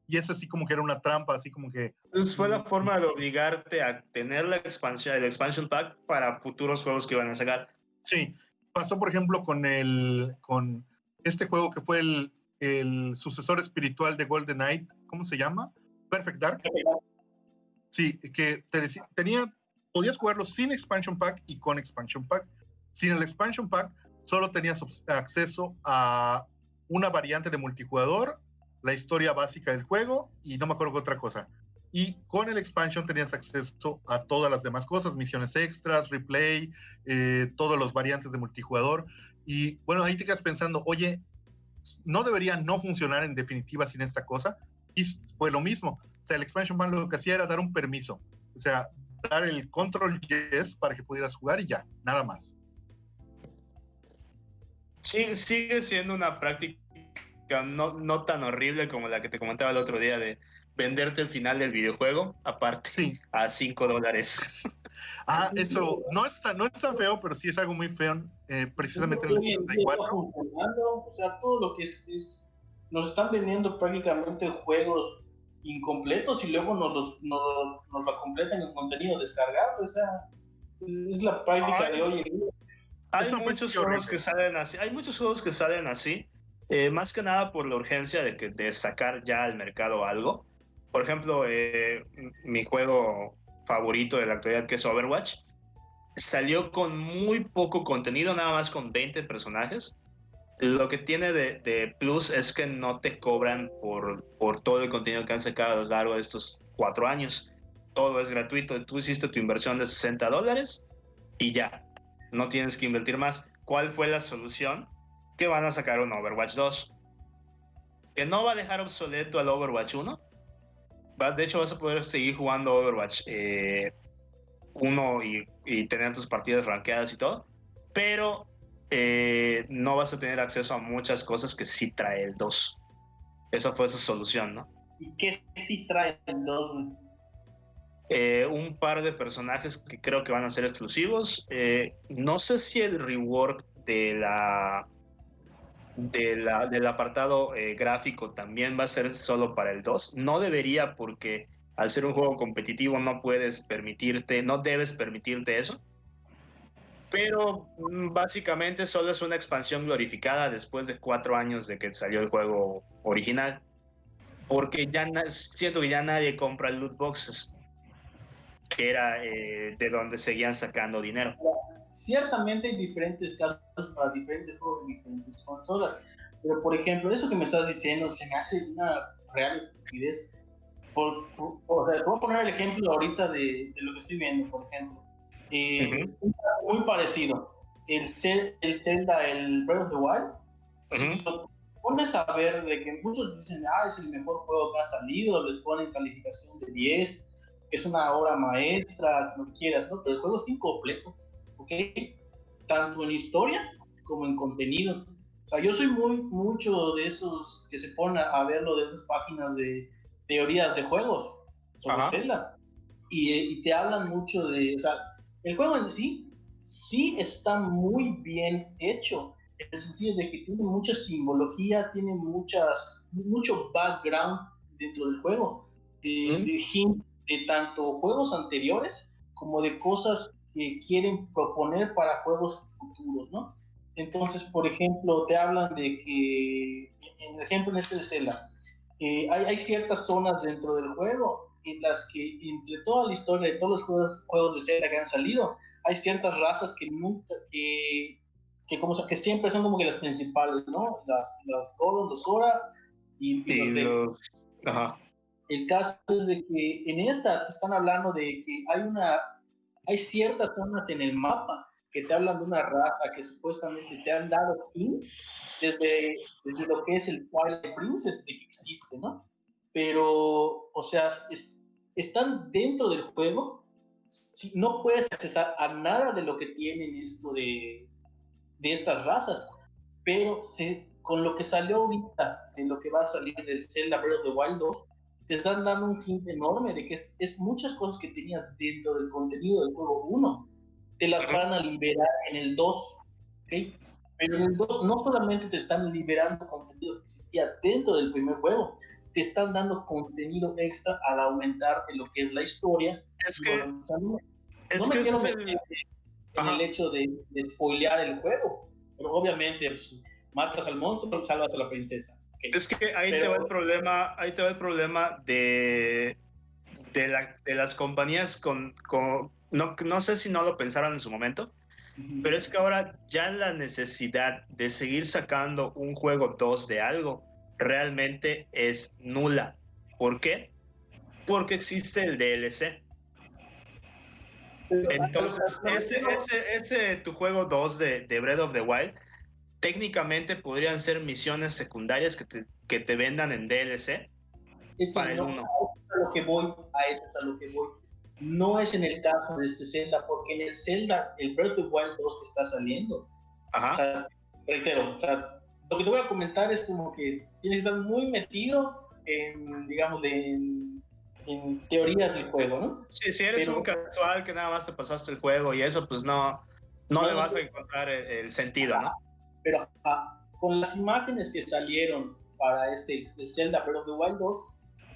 Y eso así como que era una trampa, así como que... Entonces fue la forma de obligarte a tener el expansion pack para futuros juegos que iban a sacar. Sí, pasó por ejemplo con este juego que fue el sucesor espiritual de GoldenEye, ¿cómo se llama? Perfect Dark. Sí, que podías jugarlo sin expansion pack y con expansion pack. Sin el expansion pack solo tenías acceso a una variante de multijugador, la historia básica del juego y no me acuerdo qué otra cosa. Y con el expansion tenías acceso a todas las demás cosas, misiones extras, replay, todos los variantes de multijugador. Y bueno, ahí te quedas pensando, oye, no debería no funcionar en definitiva sin esta cosa. Y fue lo mismo. O sea, el expansion ban lo que hacía era dar un permiso. O sea, dar el control yes para que pudieras jugar y ya, nada más. Sí, sigue siendo una práctica no tan horrible como la que te comentaba el otro día de venderte el final del videojuego, aparte, sí. a $5. Eso no es tan feo, pero sí es algo muy feo, precisamente en el 64. O sea, todo lo que nos están vendiendo prácticamente juegos incompletos y luego nos lo completan en contenido descargado. O sea, es la práctica de hoy en día. Hay muchos juegos que salen así. Hay muchos juegos que salen así. Más que nada por la urgencia de sacar ya al mercado algo. Por ejemplo, mi juego favorito de la actualidad, que es Overwatch, salió con muy poco contenido, nada más con 20 personajes. Lo que tiene de plus es que no te cobran por todo el contenido que han sacado a lo largo de estos 4 años. Todo es gratuito. Tú hiciste tu inversión de $60 y ya. No tienes que invertir más. ¿Cuál fue la solución? Que van a sacar un Overwatch 2. Que no va a dejar obsoleto al Overwatch 1. De hecho, vas a poder seguir jugando Overwatch 1 y tener tus partidas rankeadas y todo. Pero no vas a tener acceso a muchas cosas que sí trae el 2. Esa fue su solución, ¿no? ¿Y qué sí trae el 2? Un par de personajes que creo que van a ser exclusivos. No sé si el rework del apartado gráfico también va a ser solo para el 2. No debería, porque al ser un juego competitivo no debes permitirte eso. Pero básicamente solo es una expansión glorificada después de 4 años de que salió el juego original. Porque siento que ya nadie compra loot boxes, que era de donde seguían sacando dinero. Ciertamente hay diferentes casos para diferentes juegos y diferentes consolas, pero por ejemplo, eso que me estás diciendo se me hace una real estupidez. O sea, te voy a poner el ejemplo ahorita de lo que estoy viendo, por ejemplo. Muy parecido. El Zelda, el Breath of the Wild, si lo pones a ver de que muchos dicen, es el mejor juego que ha salido, les ponen calificación de 10, es una obra maestra, como quieras, ¿no? Pero el juego está incompleto, ¿ok? Tanto en historia como en contenido. O sea, yo soy mucho de esos que se ponen a verlo de esas páginas de teorías de juegos sobre Zelda y te hablan mucho de, o sea, el juego en sí está muy bien hecho, en el sentido de que tiene mucha simbología, tiene mucho background dentro del juego, de hints de tanto juegos anteriores como de cosas que quieren proponer para juegos futuros, ¿no? Entonces, por ejemplo, te hablan de que, en el ejemplo en este de Zelda, hay ciertas zonas dentro del juego en las que, entre toda la historia de todos los juegos de Zelda que han salido, hay ciertas razas que nunca, que siempre son como que las principales, ¿no? Las Goron, los Zora y los Deku. El caso es de que en esta te están hablando de que hay ciertas zonas en el mapa que te hablan de una raza que supuestamente te han dado hints desde lo que es el Twilight Princess de que existe, ¿no? Pero, o sea, están dentro del juego, no puedes accesar a nada de lo que tienen esto de estas razas, pero con lo que salió ahorita, de lo que va a salir del Zelda Breath of the Wild 2, te están dando un hint enorme de que es muchas cosas que tenías dentro del contenido del juego 1, te las van a liberar en el 2, ¿ok? Pero en el 2 no solamente te están liberando contenido que existía dentro del primer juego, te están dando contenido extra al aumentar en lo que es la historia. Es que no me quiero meter en el hecho de spoilear el juego, pero obviamente pues, matas al monstruo pero salvas a la princesa. Okay. Es que ahí te va el problema de las compañías no sé si no lo pensaron en su momento, Pero es que ahora ya la necesidad de seguir sacando un juego 2 de algo realmente es nula. ¿Por qué? Porque existe el DLC. Entonces, ese tu juego 2 de Breath of the Wild, técnicamente podrían ser misiones secundarias que te vendan en DLC para el 1. A lo que voy. No es en el caso de este Zelda, porque en el Zelda, el Breath of the Wild 2 que está saliendo, Ajá. O sea, reitero, o sea, lo que te voy a comentar es como que tienes que estar muy metido en, digamos, en teorías del juego, ¿no? Sí, si eres un casual que nada más te pasaste el juego y eso, pues no le vas a encontrar el sentido, ¿no? Pero con las imágenes que salieron para de Zelda Breath of the Wild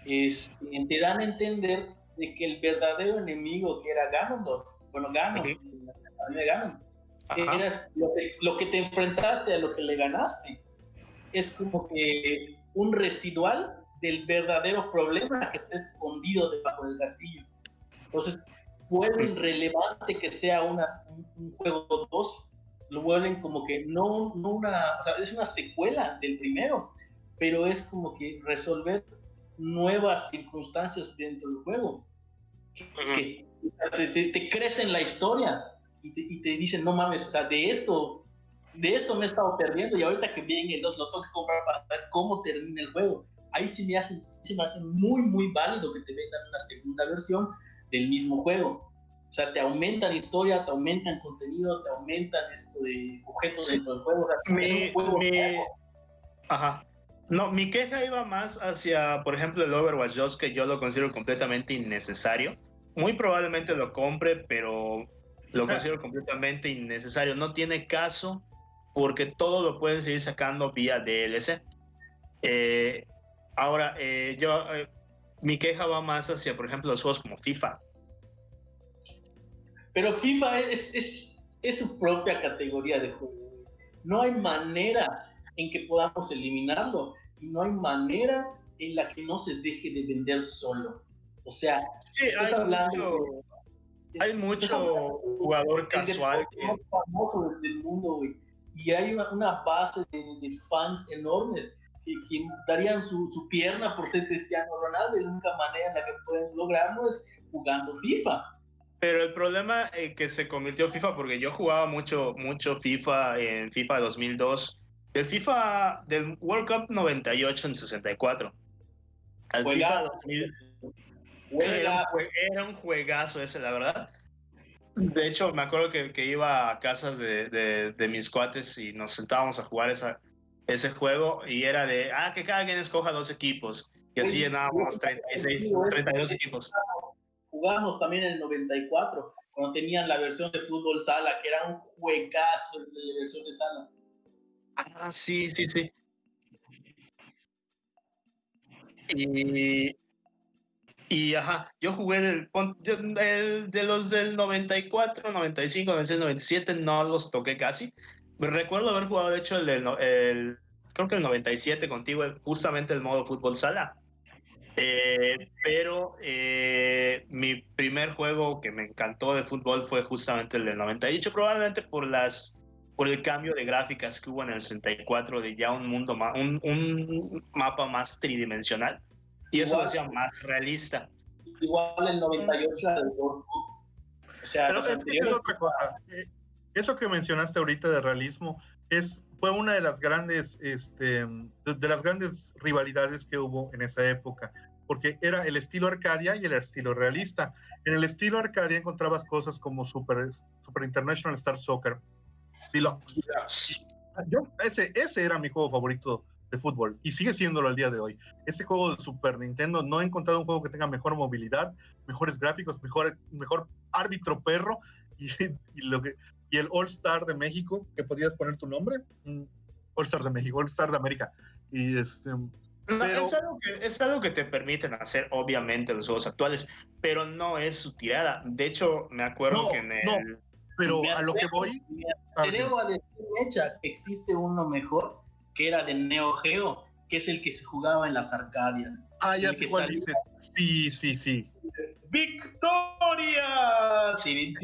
2, te dan a entender de que el verdadero enemigo que era Ganondorf, Ganon, era lo que te enfrentaste, a lo que le ganaste, es como que un residual del verdadero problema que está escondido debajo del castillo. Entonces, vuelven relevante que sea un juego 2, lo vuelven como que no una, o sea, es una secuela del primero, pero es como que resolver nuevas circunstancias dentro del juego que te crecen la historia y te dicen, no mames, o sea, de esto me he estado perdiendo y ahorita que viene el 2 lo tengo que comprar para saber cómo termina el juego. Ahí se me hace muy, muy válido que te vendan una segunda versión del mismo juego. O sea, te aumentan historia, te aumentan contenido, te aumentan esto de objetos dentro del juego. O sea, No, mi queja iba más hacia, por ejemplo, el Overwatch 2, que yo lo considero completamente innecesario. Muy probablemente lo compre, pero lo considero completamente innecesario. No tiene caso porque todo lo pueden seguir sacando vía DLC. Ahora, mi queja va más hacia, por ejemplo, los juegos como FIFA. Pero FIFA es su propia categoría de juego. No hay manera en que podamos eliminarlo y no hay manera en la que no se deje de vender solo. O sea, sí, hay mucho jugador casual que es famoso del mundo, güey. Y hay una base de fans enormes que darían su pierna por ser Cristiano Ronaldo, y la única manera en la que pueden lograrlo es jugando FIFA. Pero el problema que se convirtió FIFA, porque yo jugaba mucho FIFA en FIFA 2002, del World Cup 98 en 64. Al FIFA 2000 era un juegazo ese, la verdad. De hecho, me acuerdo que iba a casas de mis cuates y nos sentábamos a jugar ese juego y era de, que cada quien escoja 2 equipos. Y así llenábamos 32 equipos. Jugamos también en el 94, cuando tenían la versión de fútbol sala, que era un juegazo de la versión de sala. Sí. Y yo jugué de los del 94, 95, 96, 97, no los toqué casi. Me recuerdo haber jugado, de hecho, creo que el 97 contigo, justamente el modo fútbol sala. Pero mi primer juego que me encantó de fútbol fue justamente el del 98, probablemente por el cambio de gráficas que hubo en el 64, de ya un mundo más, un mapa más tridimensional, y eso lo hacía más realista. Igual el 98 era del World Cup. O sea, pero es otra cosa. Eso que mencionaste ahorita de realismo fue una de las grandes rivalidades que hubo en esa época, porque era el estilo Arcadia y el estilo realista. En el estilo Arcadia encontrabas cosas como Super International Star Soccer Deluxe. Ese era mi juego favorito de fútbol y sigue siéndolo al día de hoy. Ese juego de Super Nintendo, no he encontrado un juego que tenga mejor movilidad, mejores gráficos, mejor árbitro perro y el All Star de México, que podías poner tu nombre, All Star de México, All Star de América. Y pero es algo que te permiten hacer, obviamente, los juegos actuales, pero no es su tirada. De hecho, me acuerdo que en el... pero a lo que voy... Creo a decir hecha que existe uno mejor, que era de Neo Geo, que es el que se jugaba en las Arcadias. Ya sé cuál dices. Sí. ¡Victoria! Y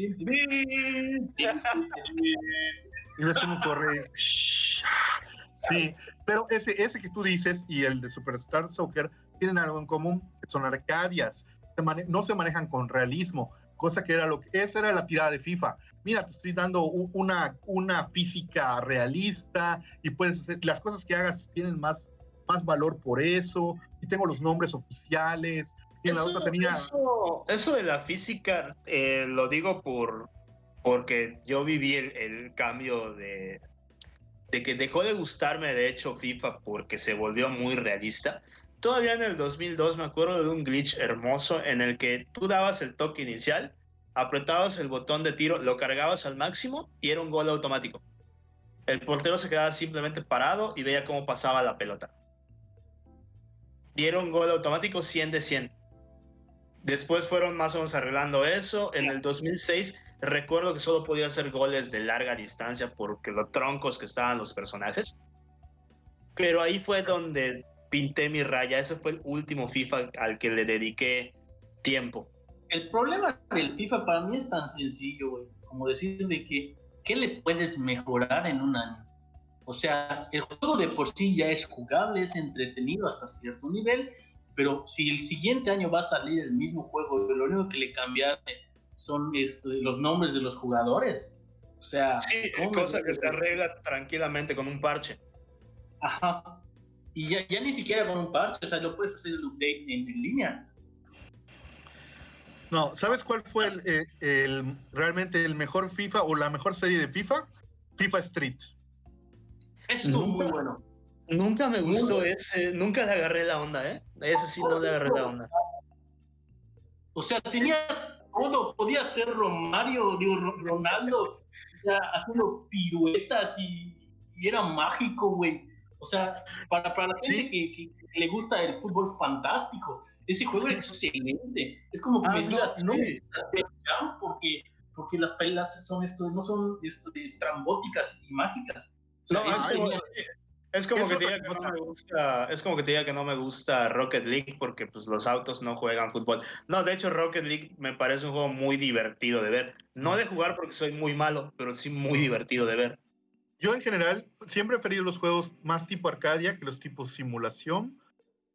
ves cómo corre. Sí, pero ese que tú dices y el de Superstar Soccer tienen algo en común, que son arcadias. No se manejan con realismo, cosa que esa era la tirada de FIFA. Mira, te estoy dando una física realista y puedes hacer, las cosas que hagas tienen más valor por eso, y tengo los nombres oficiales. Y en la otra tenía... eso de la física, lo digo porque yo viví el cambio de que dejó de gustarme, de hecho, FIFA porque se volvió muy realista. Todavía en el 2002 me acuerdo de un glitch hermoso en el que tú dabas el toque inicial, apretabas el botón de tiro, lo cargabas al máximo y era un gol automático. El portero se quedaba simplemente parado y veía cómo pasaba la pelota. Y era un gol automático 100 de 100. Después fueron más o menos arreglando eso. En el 2006 recuerdo que solo podía hacer goles de larga distancia porque los troncos que estaban los personajes. Pero ahí fue donde pinté mi raya. Ese fue el último FIFA al que le dediqué tiempo. El problema del FIFA para mí es tan sencillo, güey, como decir de que ¿qué le puedes mejorar en un año? O sea, el juego de por sí ya es jugable, es entretenido hasta cierto nivel, pero si el siguiente año va a salir el mismo juego, lo único que le cambiaste son los nombres de los jugadores. O sea, sí, cosa que se arregla tranquilamente con un parche. Ajá. Y ya ni siquiera con un parche, o sea, lo puedes hacer el update en línea. No, ¿sabes cuál fue realmente el mejor FIFA o la mejor serie de FIFA? FIFA Street. Eso estuvo muy bueno. Nunca me gustó ese, nunca le agarré la onda, ¿eh? Ese sí no le agarré la onda. O sea, tenía todo, podía ser Ronaldo, o sea, haciendo piruetas y era mágico, güey. O sea, para la gente que le gusta el fútbol fantástico, ese juego era excelente. Es como que me digas, no, porque las pelas son no son estrambóticas y mágicas. O sea, no, es como que te diga que no me gusta, es como que te diga que no me gusta Rocket League porque pues los autos no juegan fútbol. No, de hecho Rocket League me parece un juego muy divertido de ver. No de jugar porque soy muy malo, pero sí muy divertido de ver. Yo en general siempre he preferido los juegos más tipo Arcadia que los tipos simulación.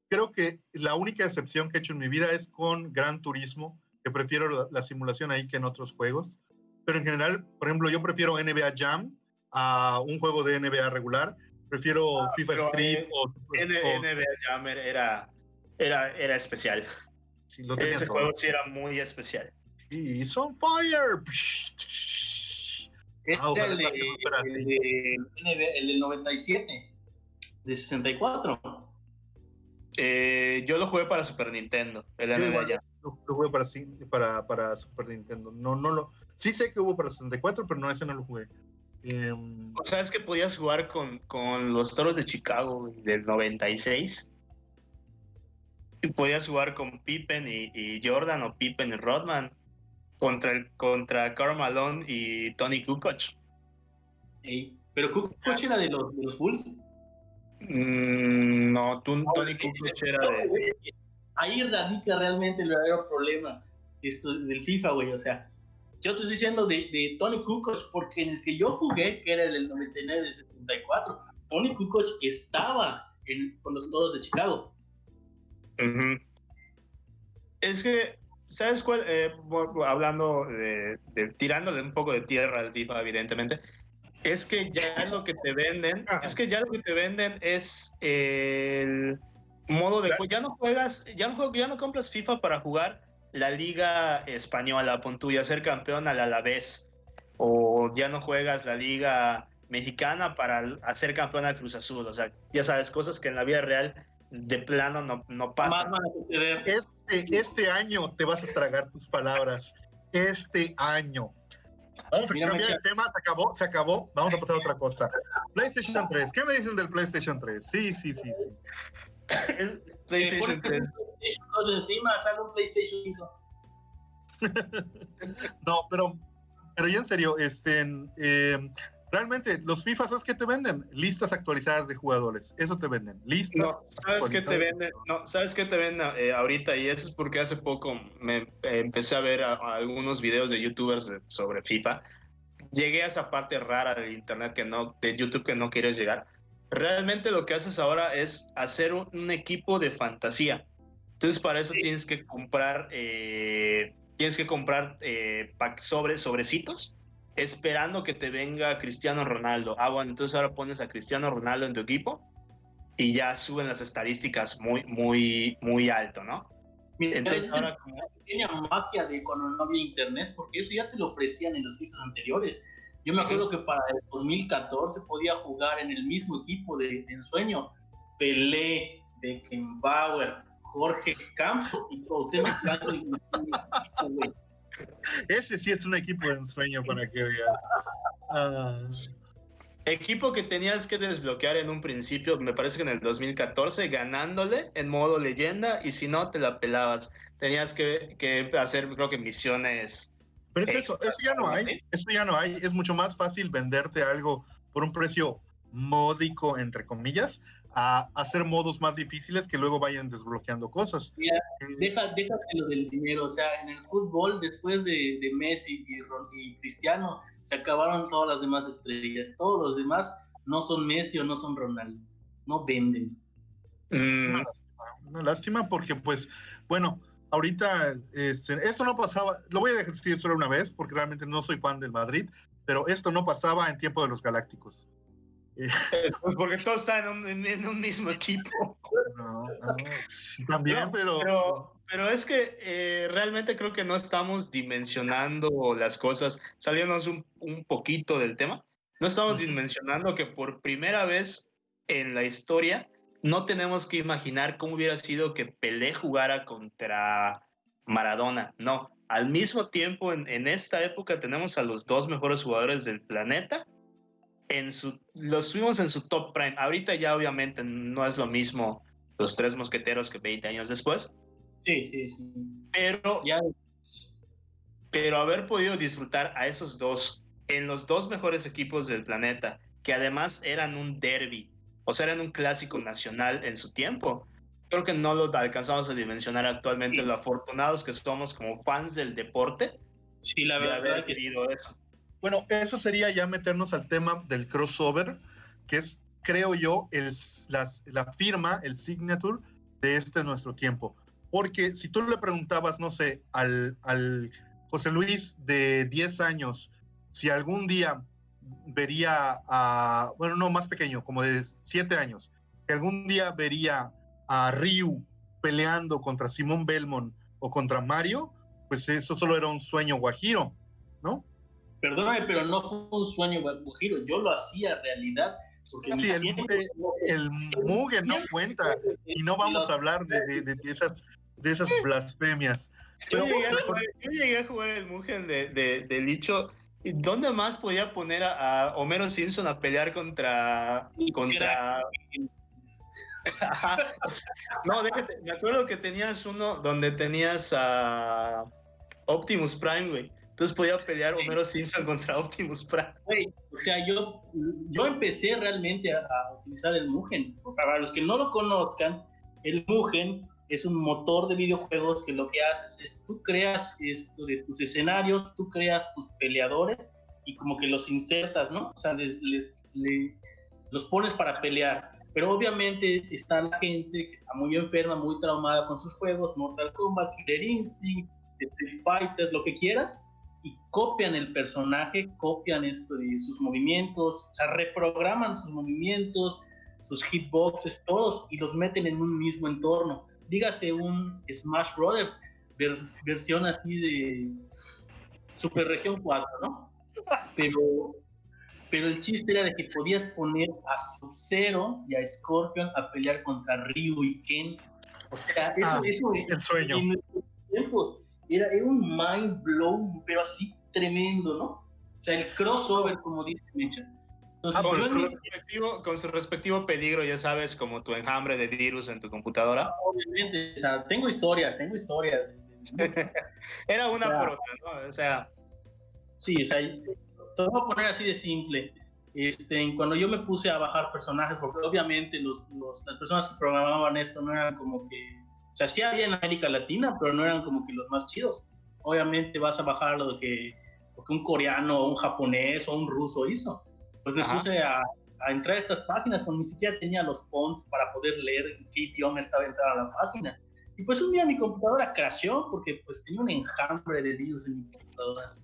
Creo que la única excepción que he hecho en mi vida es con Gran Turismo, que prefiero la simulación ahí que en otros juegos. Pero en general, por ejemplo, yo prefiero NBA Jam a un juego de NBA regular. Prefiero FIFA Street NBA Jammer era especial. Sí, ese juego sí era muy especial. It's on fire. El del 97, de 64. Yo lo jugué para Super Nintendo, el NBA Jam. Lo jugué para Super Nintendo. Sí sé que hubo para 64, pero ese no lo jugué. O sea, es que podías jugar con los Toros de Chicago del 96 y podías jugar con Pippen y Jordan o Pippen y Rodman contra Karl Malone y Tony Kukoc. ¿Pero Kukoc era de los Bulls? No, Tony Kukoc era de... Ahí radica realmente el verdadero problema del FIFA, güey. O sea, yo te estoy diciendo de Tony Kukoc porque en el que yo jugué, que era el del 99 de 64, Tony Kukoc estaba con los Toros de Chicago. Uh-huh. Es que, ¿sabes cuál? Hablando tirándole un poco de tierra al FIFA, evidentemente, es que ya lo que te venden, es el modo de ya no compras FIFA para jugar la Liga Española, pon tú, ya ser campeón al Alavés, o ya no juegas la Liga Mexicana para hacer campeón al Cruz Azul. O sea, ya sabes, cosas que en la vida real de plano no pasan. Este año te vas a tragar tus palabras. Este año. Vamos a cambiar el tema, se acabó. Vamos a pasar a otra cosa. PlayStation 3. ¿Qué me dicen del PlayStation 3? Sí. PlayStation 3. PlayStation 2 encima, sale un PlayStation 5. No, pero ya en serio, Realmente, los FIFA, ¿sabes qué te venden? Listas actualizadas de jugadores. Eso te venden. Listas. No, ¿sabes qué te venden? No, ¿sabes qué te venden ahorita? Y eso es porque hace poco me empecé a ver a algunos videos de youtubers sobre FIFA. Llegué a esa parte rara del internet de YouTube que no quieres llegar. Realmente lo que haces ahora es hacer un equipo de fantasía. Entonces para eso tienes que comprar sobrecitos esperando que te venga Cristiano Ronaldo. Bueno, entonces ahora pones a Cristiano Ronaldo en tu equipo y ya suben las estadísticas muy, muy, muy alto, ¿no? Mira, entonces ahora como una pequeña magia de cuando no había internet, porque eso ya te lo ofrecían en los FIFA anteriores. Yo me acuerdo que para el 2014 podía jugar en el mismo equipo de ensueño Pelé, Beckenbauer, Jorge Campos y Cuauhtémoc Blanco. Ese sí es un equipo de ensueño para que veas. Equipo que tenías que desbloquear en un principio, me parece que en el 2014, ganándole en modo leyenda, y si no, te la pelabas. Tenías que hacer, creo que misiones. Pero es eso ya no hay. Es mucho más fácil venderte algo por un precio módico, entre comillas, a hacer modos más difíciles que luego vayan desbloqueando cosas. Mira, déjate lo del dinero. O sea, en el fútbol, después de Messi y Cristiano, se acabaron todas las demás estrellas. Todos los demás no son Messi o no son Ronaldo. No venden. Una lástima porque, pues, bueno, ahorita esto no pasaba, lo voy a decir solo una vez porque realmente no soy fan del Madrid, pero esto no pasaba en tiempo de los Galácticos. Pues porque todos están en un mismo equipo. No, también, pero es que realmente creo que no estamos dimensionando las cosas, saliéndonos un poquito del tema, no estamos dimensionando que por primera vez en la historia no tenemos que imaginar cómo hubiera sido que Pelé jugara contra Maradona. No, al mismo tiempo en esta época tenemos a los dos mejores jugadores del planeta. Los subimos en su top prime. Ahorita ya obviamente no es lo mismo los Tres Mosqueteros que 20 años después. Sí. Pero haber podido disfrutar a esos dos en los dos mejores equipos del planeta, que además eran un derbi, o sea, eran un clásico nacional en su tiempo, creo que no lo alcanzamos a dimensionar actualmente, lo afortunados que somos como fans del deporte. Sí, la verdad de haber vivido eso. Bueno, eso sería ya meternos al tema del crossover, que es, creo yo, la firma, el signature de nuestro tiempo. Porque si tú le preguntabas, no sé, al José Luis de 10 años, si algún día vería bueno, no, más pequeño, como de 7 años, que algún día vería a Ryu peleando contra Simón Belmont o contra Mario, pues eso solo era un sueño guajiro, ¿no? Perdóname, pero no fue un sueño guajiro, yo lo hacía realidad. Porque sí, el Mugen no cuenta, y no vamos a hablar de esas blasfemias. Yo llegué a jugar el Mugen de Licho. ¿Dónde más podía poner a Homero Simpson a pelear contra... No, déjate, me acuerdo que tenías uno donde tenías a Optimus Prime, güey. Entonces podía pelear Homero Simpson contra Optimus Prime. O sea, yo empecé realmente a utilizar el Mugen. Para los que no lo conozcan, el Mugen es un motor de videojuegos que lo que haces es tú creas esto de tus escenarios, tú creas tus peleadores y como que los insertas, ¿no? O sea, los pones para pelear. Pero obviamente está la gente que está muy enferma, muy traumada con sus juegos, Mortal Kombat, Killer Instinct, Street Fighter, lo que quieras, y copian el personaje, copian esto de sus movimientos, o sea, reprograman sus movimientos, sus hitboxes, todos, y los meten en un mismo entorno. Dígase un Smash Brothers, versión así de Super Región 4, ¿no? Pero el chiste era de que podías poner a Sub-Zero y a Scorpion a pelear contra Ryu y Ken. O sea, eso el sueño. En nuestros tiempos era un mind blow, pero así tremendo, ¿no? O sea, el crossover, como dice Mecha. Entonces, con su respectivo peligro, ya sabes, como tu enjambre de virus en tu computadora. Obviamente, o sea, tengo historias. Era una por otra, ¿no? O sea... Sí, o sea, te lo voy a poner así de simple. cuando yo me puse a bajar personajes, porque obviamente las personas que programaban esto no eran como que, o sea, sí había en América Latina, pero no eran como que los más chidos. Obviamente vas a bajar lo que un coreano o un japonés o un ruso hizo. Pues me puse a entrar a estas páginas cuando ni siquiera tenía los fonts para poder leer en qué idioma estaba entrando a la página. Y pues un día mi computadora crashó porque pues tenía un enjambre de virus en mi computadora.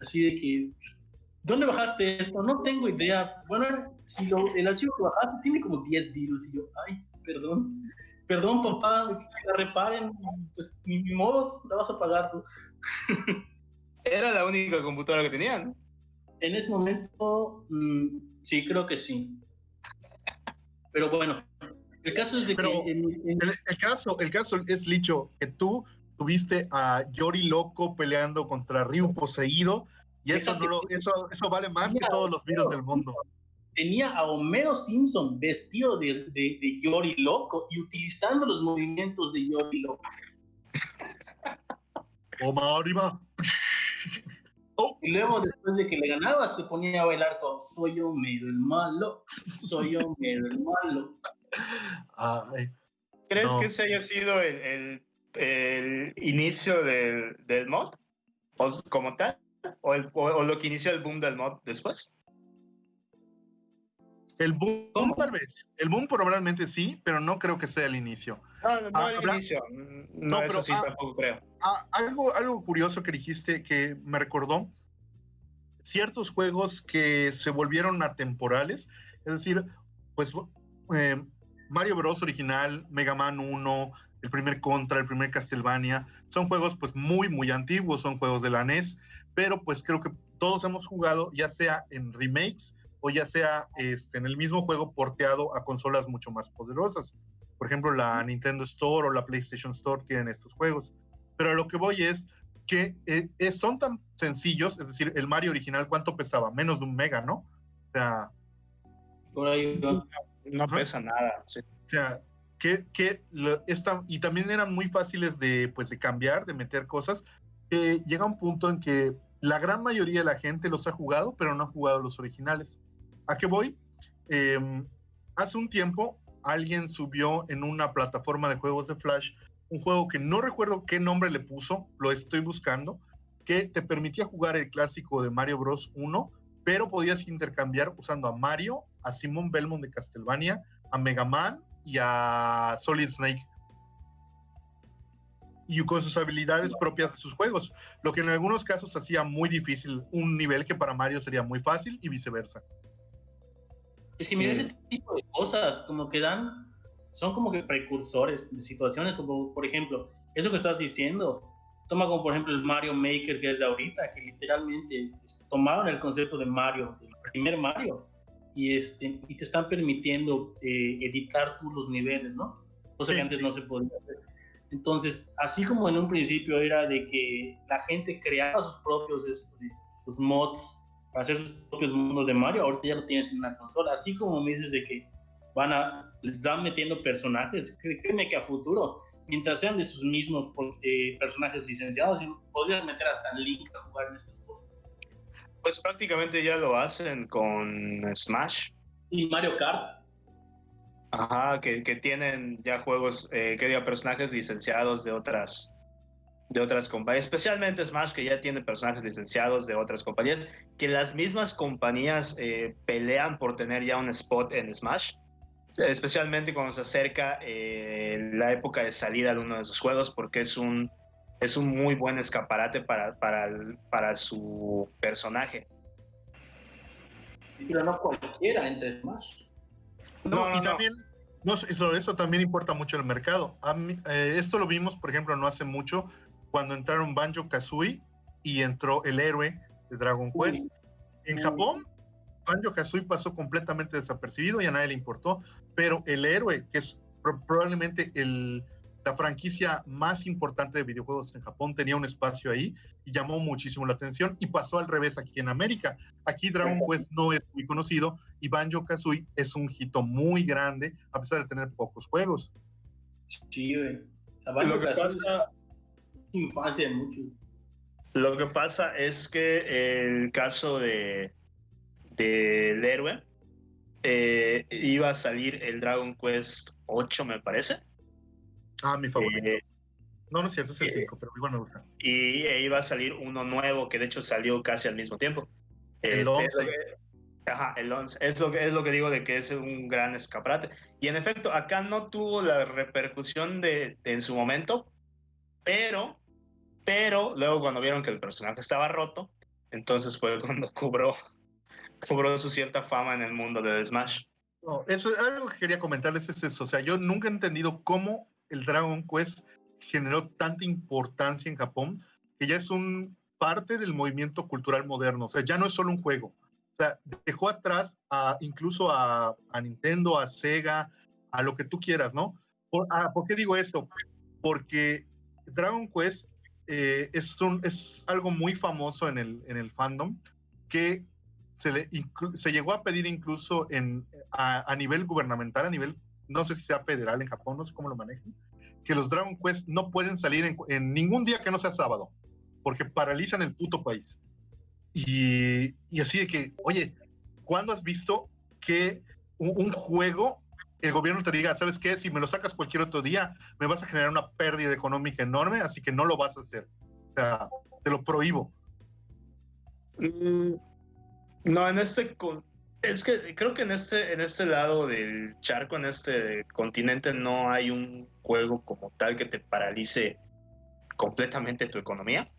Así de que, ¿dónde bajaste esto? No tengo idea. Bueno, si el archivo que bajaste tiene como 10 virus. Y yo, ay, perdón papá, que la reparen. Pues ni modo, la vas a pagar tú. Era la única computadora que tenían. En ese momento, sí, creo que sí. Pero bueno, el caso es de Pero que... el caso es, Licho, que tú tuviste a Yori loco peleando contra Ryu poseído, y eso vale más que todos los virus del mundo. Tenía a Homero Simpson vestido de Yori loco y utilizando los movimientos de Yori loco. Arriba. Y luego, después de que le ganaba, se ponía a bailar con Soy Homero el malo, soy Homero el malo. Ay, ¿crees que ese haya sido el inicio del mod? ¿O como tal? ¿O lo que inició el boom del mod después? El boom, tal vez. El boom probablemente sí, pero no creo que sea el inicio. No el inicio. No, eso pero, sí tampoco creo. Algo curioso que dijiste que me recordó ciertos juegos que se volvieron atemporales. Es decir, pues Mario Bros. Original, Mega Man 1, el primer Contra, el primer Castlevania, son juegos pues muy, muy antiguos, son juegos de la NES, pero pues creo que todos hemos jugado, ya sea en remakes o ya sea en el mismo juego porteado a consolas mucho más poderosas. Por ejemplo, la Nintendo Store o la PlayStation Store tienen estos juegos. Pero a lo que voy es que son tan sencillos, es decir, el Mario original, ¿cuánto pesaba? Menos de 1 mega, ¿no? O sea... Por ahí no pesa nada. Sí. O sea, y también eran muy fáciles de cambiar, de meter cosas, que llega un punto en que la gran mayoría de la gente los ha jugado, pero no ha jugado los originales. ¿A qué voy? Hace un tiempo alguien subió en una plataforma de juegos de Flash un juego que no recuerdo qué nombre le puso, lo estoy buscando, que te permitía jugar el clásico de Mario Bros. 1, pero podías intercambiar usando a Mario, a Simon Belmont de Castlevania, a Mega Man y a Solid Snake. Y con sus habilidades propias de sus juegos, lo que en algunos casos hacía muy difícil un nivel que para Mario sería muy fácil y viceversa. Es que mira, ese tipo de cosas como que son como que precursores de situaciones, como por ejemplo, eso que estás diciendo, toma como por ejemplo el Mario Maker que es de ahorita, que literalmente tomaron el concepto de Mario, el primer Mario, y te están permitiendo editar tú los niveles, ¿no? Cosa que antes no se podía hacer. Entonces, así como en un principio era de que la gente creaba sus propios sus mods para hacer sus propios mundos de Mario, ahorita ya lo tienes en una consola. Así como me dices de que les van metiendo personajes, créeme que a futuro, mientras sean de sus mismos personajes licenciados, podrías meter hasta Link a jugar en estas cosas. Pues prácticamente ya lo hacen con Smash. Y Mario Kart. Ajá, que tienen ya juegos, personajes licenciados de otras compañías, especialmente Smash, que ya tiene personajes licenciados de otras compañías, que las mismas compañías pelean por tener ya un spot en Smash, especialmente cuando se acerca la época de salida de uno de sus juegos, porque es un muy buen escaparate para su personaje. Pero no cualquiera entre Smash. También eso también importa mucho en el mercado. Esto lo vimos, por ejemplo, no hace mucho, cuando entraron Banjo-Kazooie y entró el héroe de Dragon Quest. En Japón, Banjo-Kazooie pasó completamente desapercibido y a nadie le importó, pero el héroe, que es probablemente la franquicia más importante de videojuegos en Japón, tenía un espacio ahí y llamó muchísimo la atención, y pasó al revés aquí en América. Aquí Dragon Quest no es muy conocido y Banjo-Kazooie es un hito muy grande a pesar de tener pocos juegos. Sí, güey. Banjo-Kazooie es infancia de muchos. Lo que pasa es que el caso de del héroe, iba a salir el Dragon Quest 8, me parece. Mi favorito. No es cierto, es el 5, pero igual me gusta. Y iba a salir uno nuevo, que de hecho salió casi al mismo tiempo. El 11. El 11. Es lo que digo de que es un gran escaparate. Y en efecto, acá no tuvo la repercusión en su momento, pero luego cuando vieron que el personaje estaba roto, entonces fue cuando cobró su cierta fama en el mundo de Smash. No, eso es algo que quería comentarles, es eso. O sea, yo nunca he entendido cómo el Dragon Quest generó tanta importancia en Japón, que ya es parte del movimiento cultural moderno. O sea, ya no es solo un juego. O sea, dejó atrás incluso a Nintendo, a Sega, a lo que tú quieras, ¿no? ¿Por qué digo esto? Porque Dragon Quest es algo muy famoso en el fandom, que se llegó a pedir incluso a nivel gubernamental, no sé si sea federal en Japón, no sé cómo lo manejan, que los Dragon Quest no pueden salir en ningún día que no sea sábado, porque paralizan el puto país. Y así de que, oye, ¿cuándo has visto que un juego, el gobierno te diga, ¿sabes qué? Si me lo sacas cualquier otro día, me vas a generar una pérdida económica enorme, así que no lo vas a hacer? O sea, te lo prohíbo. No, es que creo que en este lado del charco, en este continente, no hay un juego como tal que te paralice completamente tu economía.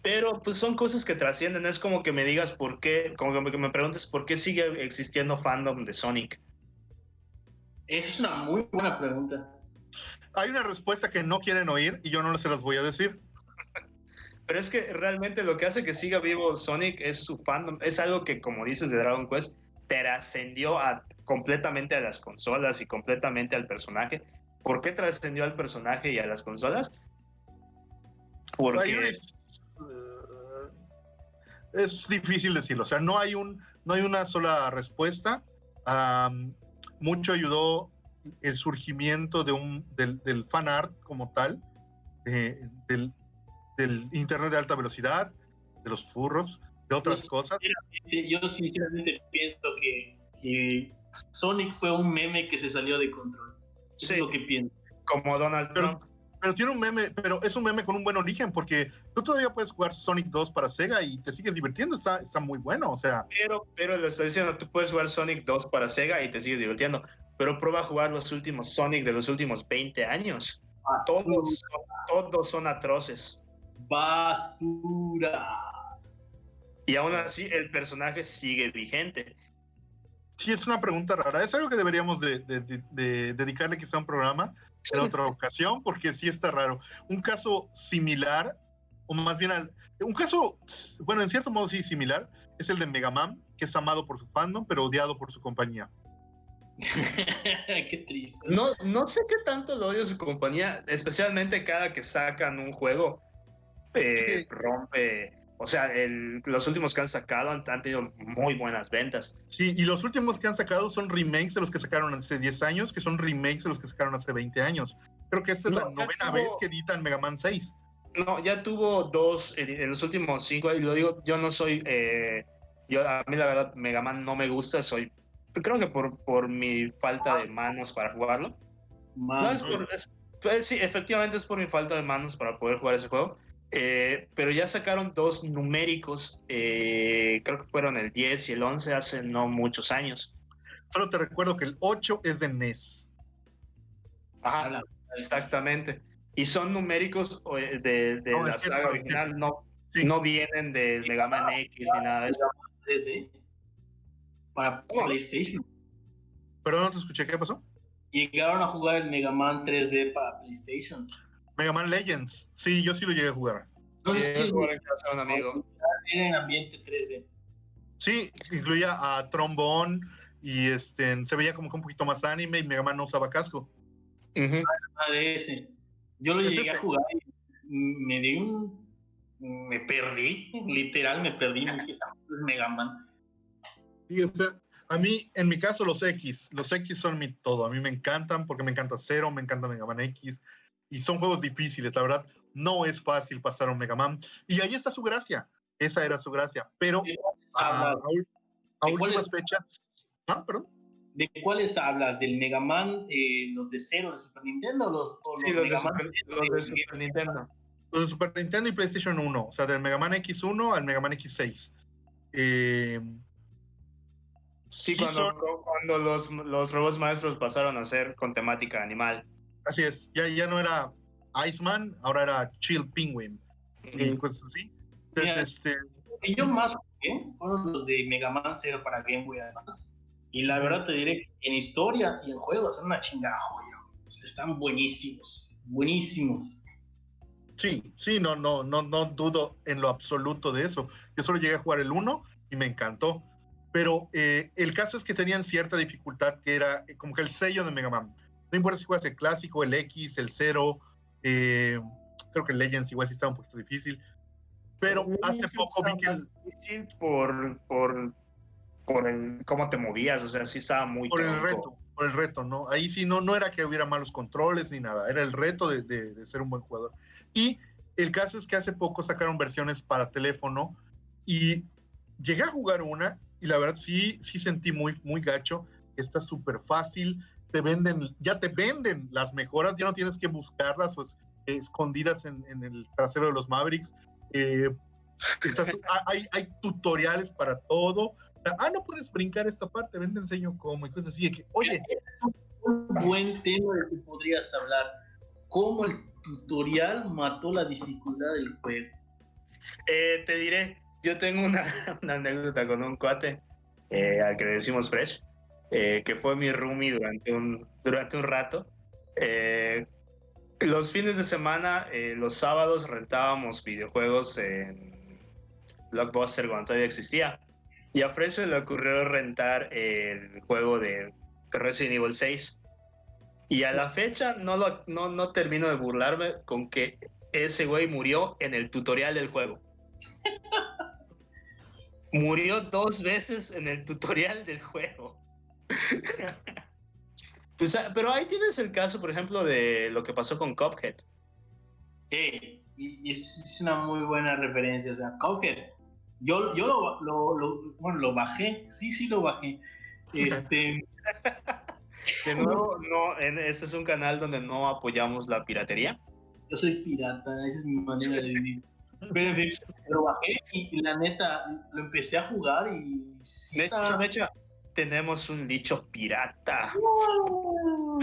Pero pues son cosas que trascienden. Es como que me digas por qué, como que me preguntes por qué sigue existiendo fandom de Sonic. Esa es una muy buena pregunta. Hay una respuesta que no quieren oír y yo no se las voy a decir. Pero es que realmente lo que hace que siga vivo Sonic es su fandom. Es algo que, como dices de Dragon Quest, trascendió completamente a las consolas y completamente al personaje. ¿Por qué trascendió al personaje y a las consolas? Porque es difícil decirlo. O sea, no hay una sola respuesta. Mucho ayudó el surgimiento del fan art como tal, del internet de alta velocidad, de los furros, de otras cosas. Yo sinceramente pienso que Sonic fue un meme que se salió de control. Sí, es lo que pienso. Como Donald Trump. Pero tiene un meme, pero es un meme con un buen origen, porque tú todavía puedes jugar Sonic 2 para Sega y te sigues divirtiendo, está muy bueno, o sea. Pero lo estoy diciendo, tú puedes jugar Sonic 2 para Sega y te sigues divirtiendo, pero prueba a jugar los últimos Sonic de los últimos 20 años. Todos son atroces. Basura. Y aún así el personaje sigue vigente. Sí, es una pregunta rara. Es algo que deberíamos de dedicarle quizá a un programa en otra ocasión, porque sí está raro. Un caso similar, o más bien un caso, bueno, en cierto modo sí similar, es el de Mega Man, que es amado por su fandom, pero odiado por su compañía. Qué triste. No sé qué tanto lo odio su compañía, especialmente cada que sacan un juego, rompe. O sea, los últimos que han sacado han tenido muy buenas ventas. Sí, y los últimos que han sacado son remakes de los que sacaron hace 10 años, que son remakes de los que sacaron hace 20 años. Creo que esta es la novena vez que editan Mega Man 6. No, ya tuvo 2 en los últimos 5, y lo digo, yo no soy... a mí la verdad Mega Man no me gusta, creo que por mi falta de manos para jugarlo. Sí, efectivamente es por mi falta de manos para poder jugar ese juego. Pero ya sacaron 2 numéricos, creo que fueron el 10 y el 11 hace no muchos años. Solo te recuerdo que el 8 es de NES. Ajá, exactamente. Y son numéricos de la saga original, no vienen del Mega Man X ni nada de eso. Para PlayStation. Perdón, no te escuché, ¿qué pasó? Llegaron a jugar el Mega Man 3D para PlayStation. Mega Man Legends, sí, yo sí lo llegué a jugar. Entonces, sí, jugar en casa de un amigo. En ambiente 3D. Sí, incluía a Trombone y se veía como que un poquito más anime y Mega Man no usaba casco. Ese. Yo lo llegué a jugar y me perdí, literal me perdí, me dije, esta es Mega Man. Sí, o sea, a mí, en mi caso, los X son mi todo. A mí me encantan porque me encanta Zero, me encanta Mega Man X. Y son juegos difíciles, la verdad. No es fácil pasar un Mega Man. Y ahí está su gracia. Esa era su gracia. Pero a últimas fechas... perdón. ¿De cuáles hablas? ¿Del Mega Man, los de cero de Super Nintendo los de Super Nintendo? Los de Super Nintendo y PlayStation 1, o sea, del Mega Man X1 al Mega Man X6. Sí, cuando los robots maestros pasaron a ser con temática animal. Así es, ya no era Iceman, ahora era Chill Penguin. Y cosas así. Entonces, y yo más jugué fueron los de Mega Man 0 para Game Boy Advance. Y la verdad te diré que en historia y en juegos son una chingada joya. Están buenísimos, buenísimos. Sí, no dudo en lo absoluto de eso. Yo solo llegué a jugar el 1 y me encantó. Pero el caso es que tenían cierta dificultad, que era como que el sello de Mega Man. No importa si juegas el clásico, el X, el 0, creo que el Legends igual sí estaba un poquito difícil. Pero hace poco vi que... difícil por el cómo te movías, o sea, sí estaba muy por el reto, ¿no? Ahí sí no era que hubiera malos controles ni nada, era el reto de ser un buen jugador. Y el caso es que hace poco sacaron versiones para teléfono y llegué a jugar una y la verdad sí sentí muy, muy gacho. Está súper fácil, ya te venden las mejoras, ya no tienes que buscarlas pues, escondidas en el trasero de los Mavericks. Hay tutoriales para todo. No puedes brincar esta parte, ven te enseño cómo y cosas así. Oye, un buen tema del que podrías hablar, cómo el tutorial mató la dificultad del juego. Te diré, yo tengo una anécdota con un cuate al que le decimos Fresh, que fue mi roomie durante un rato. Los fines de semana, los sábados rentábamos videojuegos en Blockbuster cuando todavía existía. Y a Fresh se le ocurrió rentar el juego de Resident Evil 6. Y a la fecha no termino de burlarme con que ese güey murió en el tutorial del juego. Murió 2 veces en el tutorial del juego. Pues, pero ahí tienes el caso, por ejemplo, de lo que pasó con Cuphead. Y es una muy buena referencia. O sea, Cuphead, yo lo bajé. Sí, lo bajé. De nuevo, este es un canal donde no apoyamos la piratería. Yo soy pirata, esa es mi manera de vivir. Pero en fin, lo bajé y la neta lo empecé a jugar y... Sí de hecho, tenemos un dicho pirata.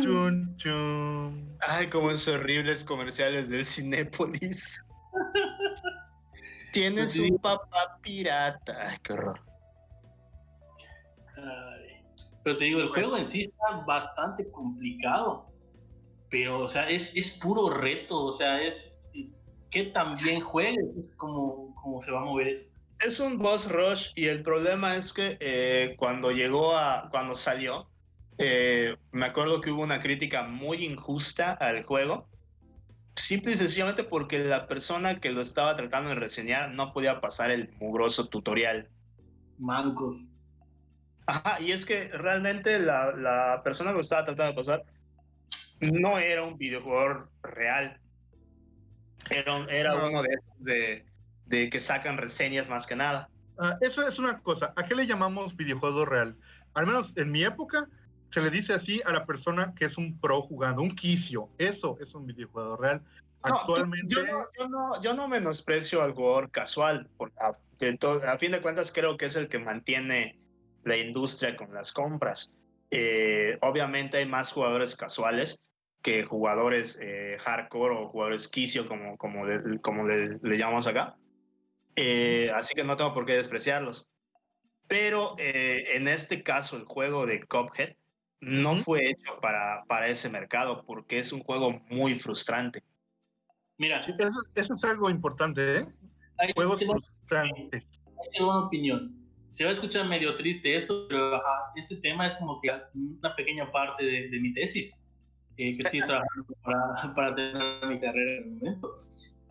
Chun, chun. Ay, como esos horribles comerciales del Cinépolis. Tienes un papá pirata. Ay, qué horror. Pero te digo, el juego en sí está bastante complicado. Pero, o sea, es puro reto. O sea, es que también juegue, como se va a mover eso. Es un boss rush y el problema es que cuando salió, me acuerdo que hubo una crítica muy injusta al juego, simple y sencillamente porque la persona que lo estaba tratando de reseñar no podía pasar el mugroso tutorial. Mancos. Ajá, y es que realmente la persona que lo estaba tratando de pasar no era un videojugador real. Era uno de esos de que sacan reseñas más que nada. Eso es una cosa. ¿A qué le llamamos videojuego real? Al menos en mi época se le dice así a la persona que es un pro jugando, un quicio. Eso es un videojuego real. Actualmente... Yo no menosprecio al jugador casual. A fin de cuentas creo que es el que mantiene la industria con las compras. Obviamente hay más jugadores casuales que jugadores hardcore o jugadores quicio, como le llamamos acá. Así que no tengo por qué despreciarlos. Pero en este caso, el juego de Cuphead no fue hecho para ese mercado, porque es un juego muy frustrante. Mira, sí, eso es algo importante, ¿eh? Juegos frustrantes. Tengo una opinión. Se va a escuchar medio triste esto, pero este tema es como que una pequeña parte de mi tesis. Que estoy trabajando para tener mi carrera en el momento,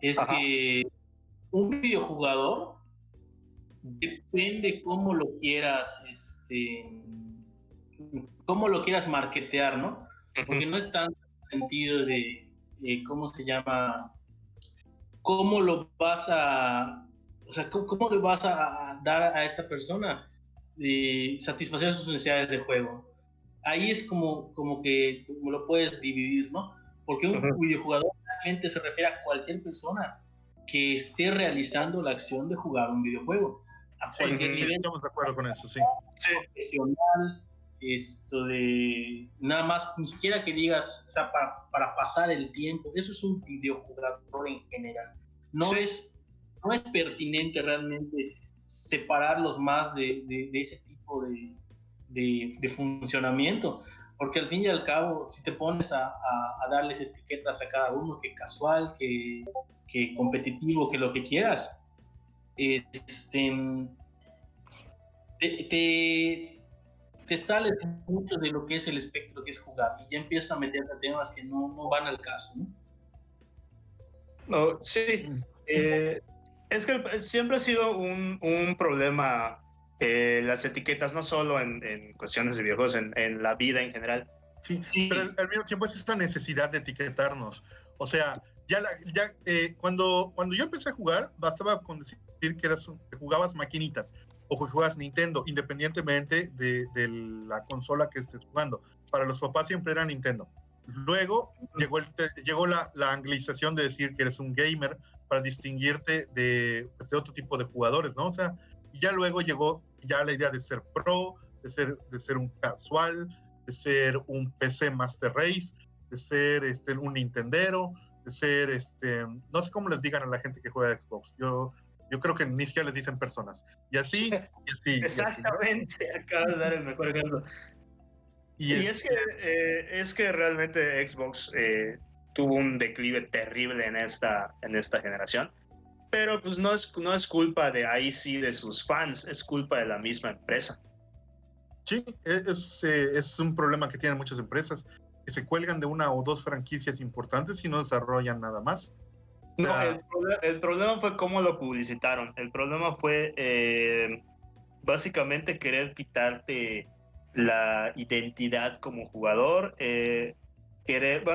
es que un videojugador depende cómo lo quieras marketear, ¿no? Porque no es tanto el sentido de ¿cómo se llama? ¿Cómo lo vas a o sea, ¿cómo le vas a dar a esta persona satisfacer sus necesidades de juego? Ahí es como que lo puedes dividir, ¿no? Porque un videojugador realmente se refiere a cualquier persona que esté realizando la acción de jugar un videojuego a cualquier nivel. Estamos de acuerdo con eso, sí. Profesional, esto de nada más, ni siquiera que digas, o sea, para pasar el tiempo, eso es un videojugador en general. No es pertinente realmente separarlos más de ese tipo de funcionamiento, porque al fin y al cabo, si te pones a darles etiquetas a cada uno, que casual, que competitivo, que lo que quieras, te sales mucho de lo que es el espectro que es jugar y ya empiezas a meterte a temas que no van al caso, ¿no? No, sí, es que siempre ha sido un problema las etiquetas, no solo en cuestiones de videojuegos, en la vida en general. Sí. Pero al mismo tiempo es esta necesidad de etiquetarnos. O sea, cuando yo empecé a jugar, bastaba con decir que jugabas maquinitas o que jugabas Nintendo, independientemente de la consola que estés jugando. Para los papás siempre era Nintendo. Luego llegó la anglización de decir que eres un gamer para distinguirte de otro tipo de jugadores, ¿no? O sea, y ya luego llegó ya la idea de ser pro, de ser un casual, de ser un PC Master Race, de ser un Nintendero, de ser, no sé cómo les digan a la gente que juega Xbox. Yo creo que ni siquiera les dicen personas. Y así, y así. Exactamente, y así, ¿no? Acabas de dar el mejor ejemplo. Y es que realmente Xbox tuvo un declive terrible en esta generación, pero pues no es culpa de ahí sí de sus fans, es culpa de la misma empresa. Sí, es un problema que tienen muchas empresas, que se cuelgan de una o dos franquicias importantes y no desarrollan nada más. No, el problema fue cómo lo publicitaron. El problema fue básicamente querer quitarte la identidad como jugador, querer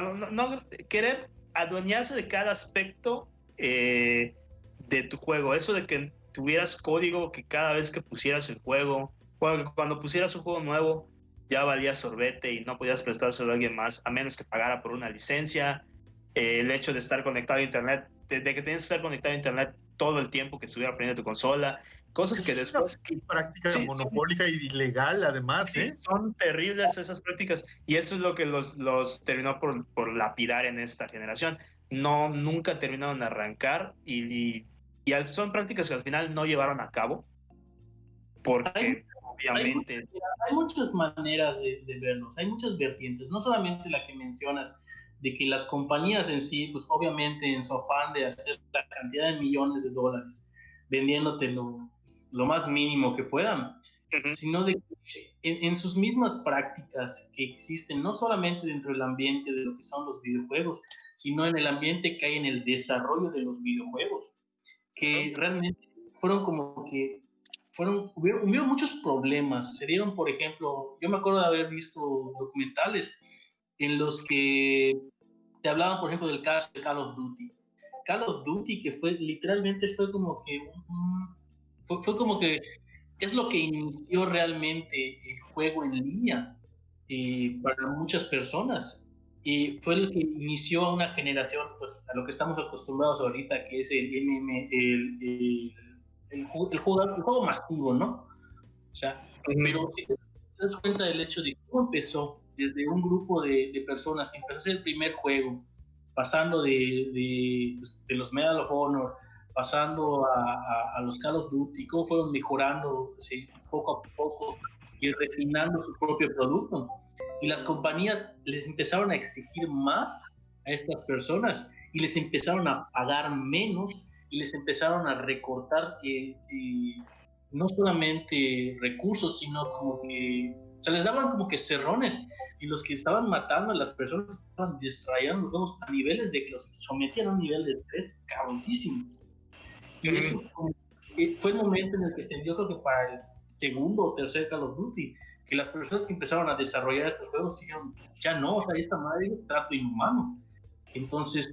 adueñarse de cada aspecto de tu juego. Eso de que tuvieras código, que cada vez que pusieras el juego, cuando pusieras un juego nuevo, ya valía sorbete y no podías prestárselo a alguien más, a menos que pagara por una licencia. El hecho de estar conectado a internet, de que tienes que estar conectado a internet todo el tiempo que estuviera prendiendo tu consola, cosas que después... Es una práctica monopólica y ilegal, además, sí, son terribles esas prácticas, y eso es lo que los terminó por lapidar en esta generación. Nunca terminaron de arrancar, y son prácticas que al final no llevaron a cabo, porque obviamente... Hay muchas maneras de verlos, hay muchas vertientes, no solamente la que mencionas, de que las compañías en sí, pues obviamente en su afán de hacer la cantidad de millones de dólares, vendiéndote lo más mínimo que puedan, sino de que en sus mismas prácticas que existen, no solamente dentro del ambiente de lo que son los videojuegos, sino en el ambiente que hay en el desarrollo de los videojuegos, que realmente fueron como que hubieron muchos problemas. Se dieron, por ejemplo, yo me acuerdo de haber visto documentales en los que te hablaban, por ejemplo, del caso de Call of Duty. Call of Duty, que literalmente fue como que fue como que es lo que inició realmente el juego en línea para muchas personas. Y fue lo que inició a una generación, pues a lo que estamos acostumbrados ahorita, que es el juego masivo, ¿no? O sea, pero si te das cuenta del hecho de cómo empezó, desde un grupo de personas que empezó a hacer el primer juego, pasando de los Medal of Honor, pasando a los Call of Duty, cómo fueron mejorando, ¿sí?, poco a poco y refinando su propio producto. Y las compañías les empezaron a exigir más a estas personas y les empezaron a pagar menos y les empezaron a recortar no solamente recursos, sino como que, o sea, les daban como que cerrones, y los que estaban matando a las personas estaban distrayendo los juegos a niveles de que los sometían a un nivel de estrés cabroncísimo. Y eso fue el momento en el que se dio, creo que para el segundo o tercer Call of Duty, que las personas que empezaron a desarrollar estos juegos dijeron, ya no, o sea, esta madre es trato inhumano. Entonces,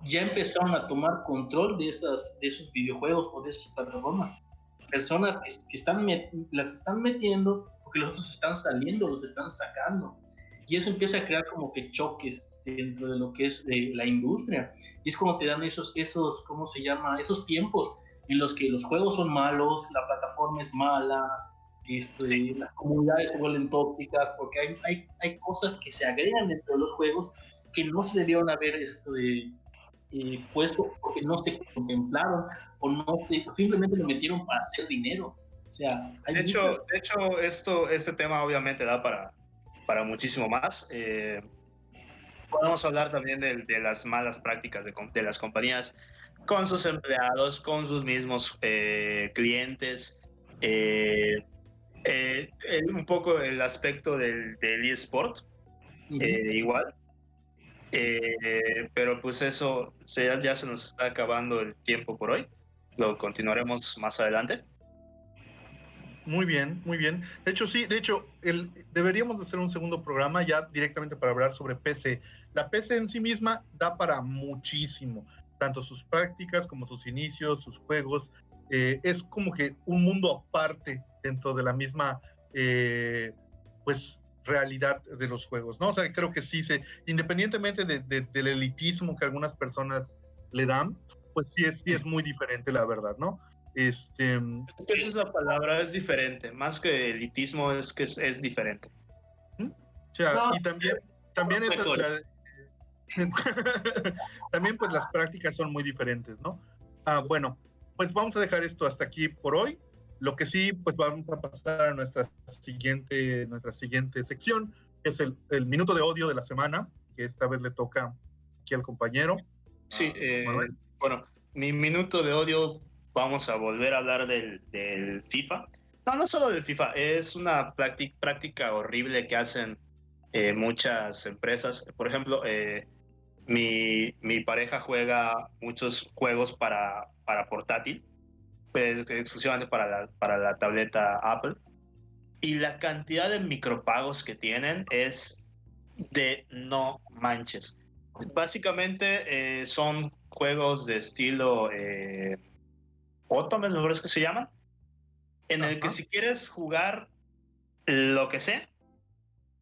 ya empezaron a tomar control de esos videojuegos o de esas plataformas. Personas que las están metiendo porque los otros están saliendo, los están sacando. Y eso empieza a crear como que choques dentro de lo que es la industria. Y es como te dan esos, ¿cómo se llama? Esos tiempos en los que los juegos son malos, la plataforma es mala, las comunidades se vuelven tóxicas, porque hay cosas que se agregan dentro de los juegos que no se debieron haber puesto porque no se contemplaron o simplemente lo metieron para hacer dinero. O sea, de hecho, este tema obviamente da para muchísimo más. Podemos hablar también de las malas prácticas de las compañías con sus empleados, con sus mismos clientes. Un poco el aspecto del eSport, igual. Pero pues eso, ya se nos está acabando el tiempo por hoy. Lo continuaremos más adelante. Muy bien, muy bien. De hecho, sí, deberíamos de hacer un segundo programa ya directamente para hablar sobre PC. La PC en sí misma da para muchísimo, tanto sus prácticas como sus inicios, sus juegos. Es como que un mundo aparte dentro de la misma, pues, realidad de los juegos, ¿no? O sea, creo que sí, independientemente del elitismo que algunas personas le dan, pues sí es muy diferente, la verdad, ¿no? Esa es la palabra, es diferente. Más que elitismo, es que es diferente. O sea, no, y también también pues las prácticas son muy diferentes, ¿no? Bueno, pues vamos a dejar esto hasta aquí por hoy. Lo que sí, pues vamos a pasar a nuestra siguiente sección, que es el minuto de odio de la semana, que esta vez le toca aquí al compañero. Sí, bueno, mi minuto de odio, vamos a volver a hablar del FIFA. No solo del FIFA, es una práctica horrible que hacen muchas empresas. Por ejemplo, mi pareja juega muchos juegos para portátil, pues, exclusivamente para la tableta Apple, y la cantidad de micropagos que tienen es de no manches. Básicamente son juegos de estilo Otome, me parece que se llaman, en el que si quieres jugar lo que sea,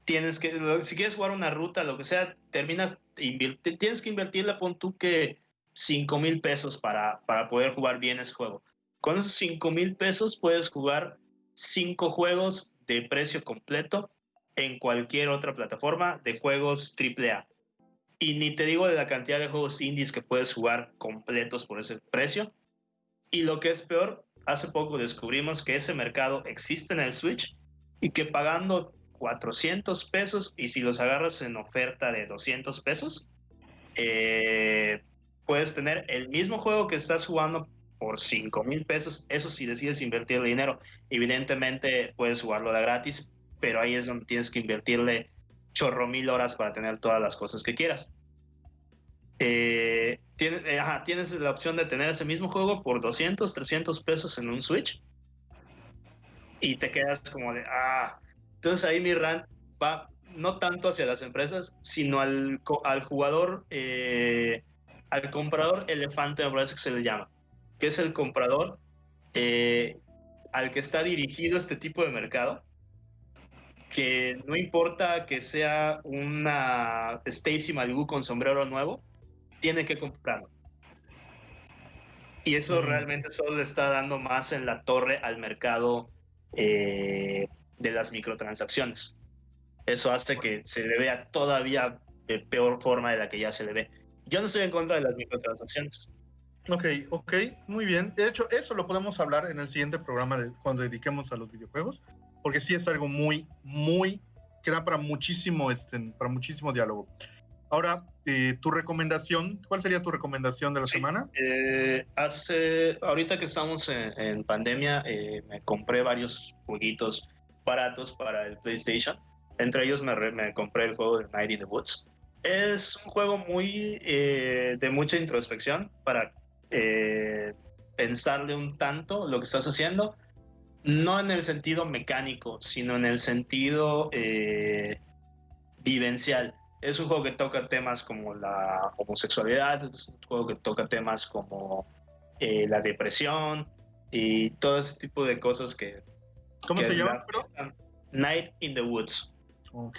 si quieres jugar una ruta, lo que sea, tienes que invertirle, pon tú que 5,000 pesos para poder jugar bien ese juego. Con esos 5,000 pesos puedes jugar 5 juegos de precio completo en cualquier otra plataforma de juegos AAA. Y ni te digo de la cantidad de juegos indies que puedes jugar completos por ese precio. Y lo que es peor, hace poco descubrimos que ese mercado existe en el Switch y que pagando 400 pesos, y si los agarras en oferta de 200 pesos, puedes tener el mismo juego que estás jugando por 5,000 pesos. Eso si decides invertirle dinero. Evidentemente puedes jugarlo de gratis, pero ahí es donde tienes que invertirle chorro 1,000 horas para tener todas las cosas que quieras. Tienes la opción de tener ese mismo juego por 200, 300 pesos en un Switch y te quedas como de entonces ahí mi rant va no tanto hacia las empresas, sino al jugador, al comprador elefante, me parece que se le llama, que es el comprador al que está dirigido este tipo de mercado, que no importa que sea una Stacy Malibu con sombrero nuevo, tiene que comprarlo. Y eso realmente solo le está dando más en la torre al mercado de las microtransacciones. Eso hace que se le vea todavía de peor forma de la que ya se le ve. Yo no estoy en contra de las microtransacciones. Ok, muy bien. De hecho, eso lo podemos hablar en el siguiente programa cuando dediquemos a los videojuegos, porque sí es algo muy, muy, que da para muchísimo diálogo. Ahora, tu recomendación, ¿cuál sería tu recomendación de la semana? Ahorita que estamos en pandemia, me compré varios jueguitos baratos para el PlayStation. Entre ellos me compré el juego de Night in the Woods. Es un juego muy de mucha introspección para pensarle un tanto lo que estás haciendo, no en el sentido mecánico, sino en el sentido vivencial. Es un juego que toca temas como la homosexualidad, es un juego que toca temas como la depresión y todo ese tipo de cosas que... ¿Cómo se llama, bro? Night in the Woods. Ok,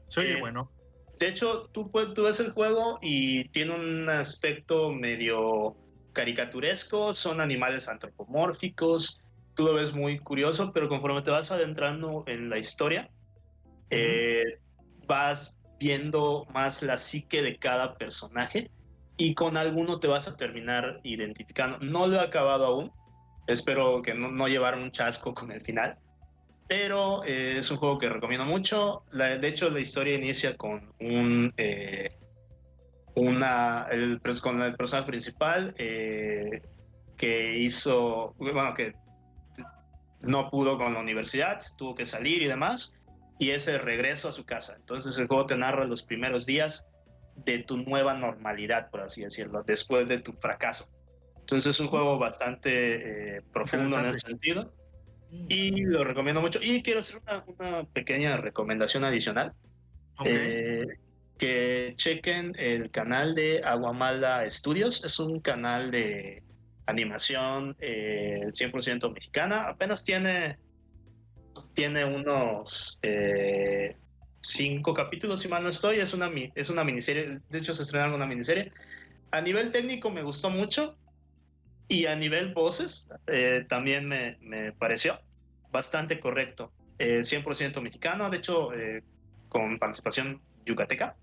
se oye bueno. De hecho, tú ves el juego y tiene un aspecto medio caricaturesco, son animales antropomórficos, tú lo ves muy curioso, pero conforme te vas adentrando en la historia, vas viendo más la psique de cada personaje y con alguno te vas a terminar identificando. No lo he acabado aún, espero que no llevar un chasco con el final, pero es un juego que recomiendo mucho. De hecho, la historia inicia con con el personaje principal que no pudo con la universidad, tuvo que salir y demás, y es el regreso a su casa. Entonces el juego te narra los primeros días de tu nueva normalidad, por así decirlo, después de tu fracaso. Entonces es un juego bastante profundo en ese sentido. Y lo recomiendo mucho. Y quiero hacer una pequeña recomendación adicional. Okay. Que chequen el canal de Aguamala Studios. Es un canal de animación 100% mexicana. Apenas tiene unos 5 capítulos, si mal no estoy. Es una miniserie. De hecho, se estrenaron una miniserie. A nivel técnico me gustó mucho. Y a nivel voces, también me pareció bastante correcto. 100% mexicano, de hecho, con participación yucateca.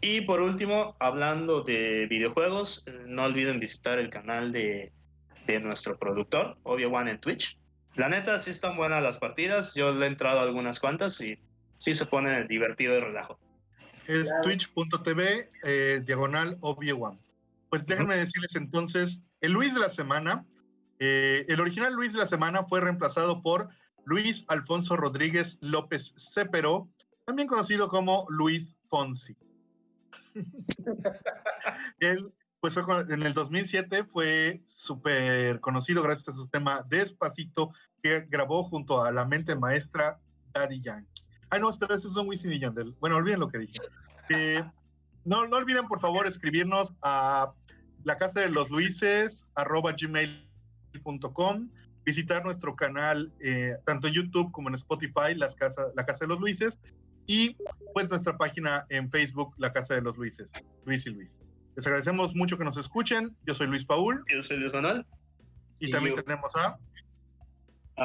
Y por último, hablando de videojuegos, no olviden visitar el canal de nuestro productor, Obi-Wan, en Twitch. La neta, sí están buenas las partidas. Yo le he entrado a algunas cuantas y sí se pone divertido y relajo. Es twitch.tv diagonal Obi-Wan. Pues déjenme decirles entonces, el Luis de la semana, el original Luis de la semana fue reemplazado por Luis Alfonso Rodríguez López Cepero, también conocido como Luis Fonsi. Él, pues en el 2007 fue súper conocido gracias a su tema Despacito, que grabó junto a la mente maestra Daddy Yankee. Ay, no, espera, ese es un Wisin y Yandel. Bueno, olviden lo que dije. No olviden, por favor, escribirnos a lacasadelosluises@gmail.com, visitar nuestro canal tanto en YouTube como en Spotify, La Casa de los Luises, y pues nuestra página en Facebook, La Casa de los Luises, Luis y Luis. Les agradecemos mucho que nos escuchen. Yo soy Luis Paul. Yo soy Luis Manuel. Y también tenemos a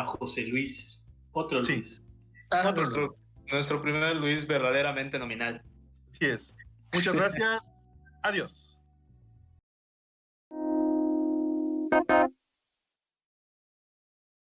José Luis. Otro Luis. Nuestro primer Luis verdaderamente nominal. Así es. Muchas gracias. Adiós.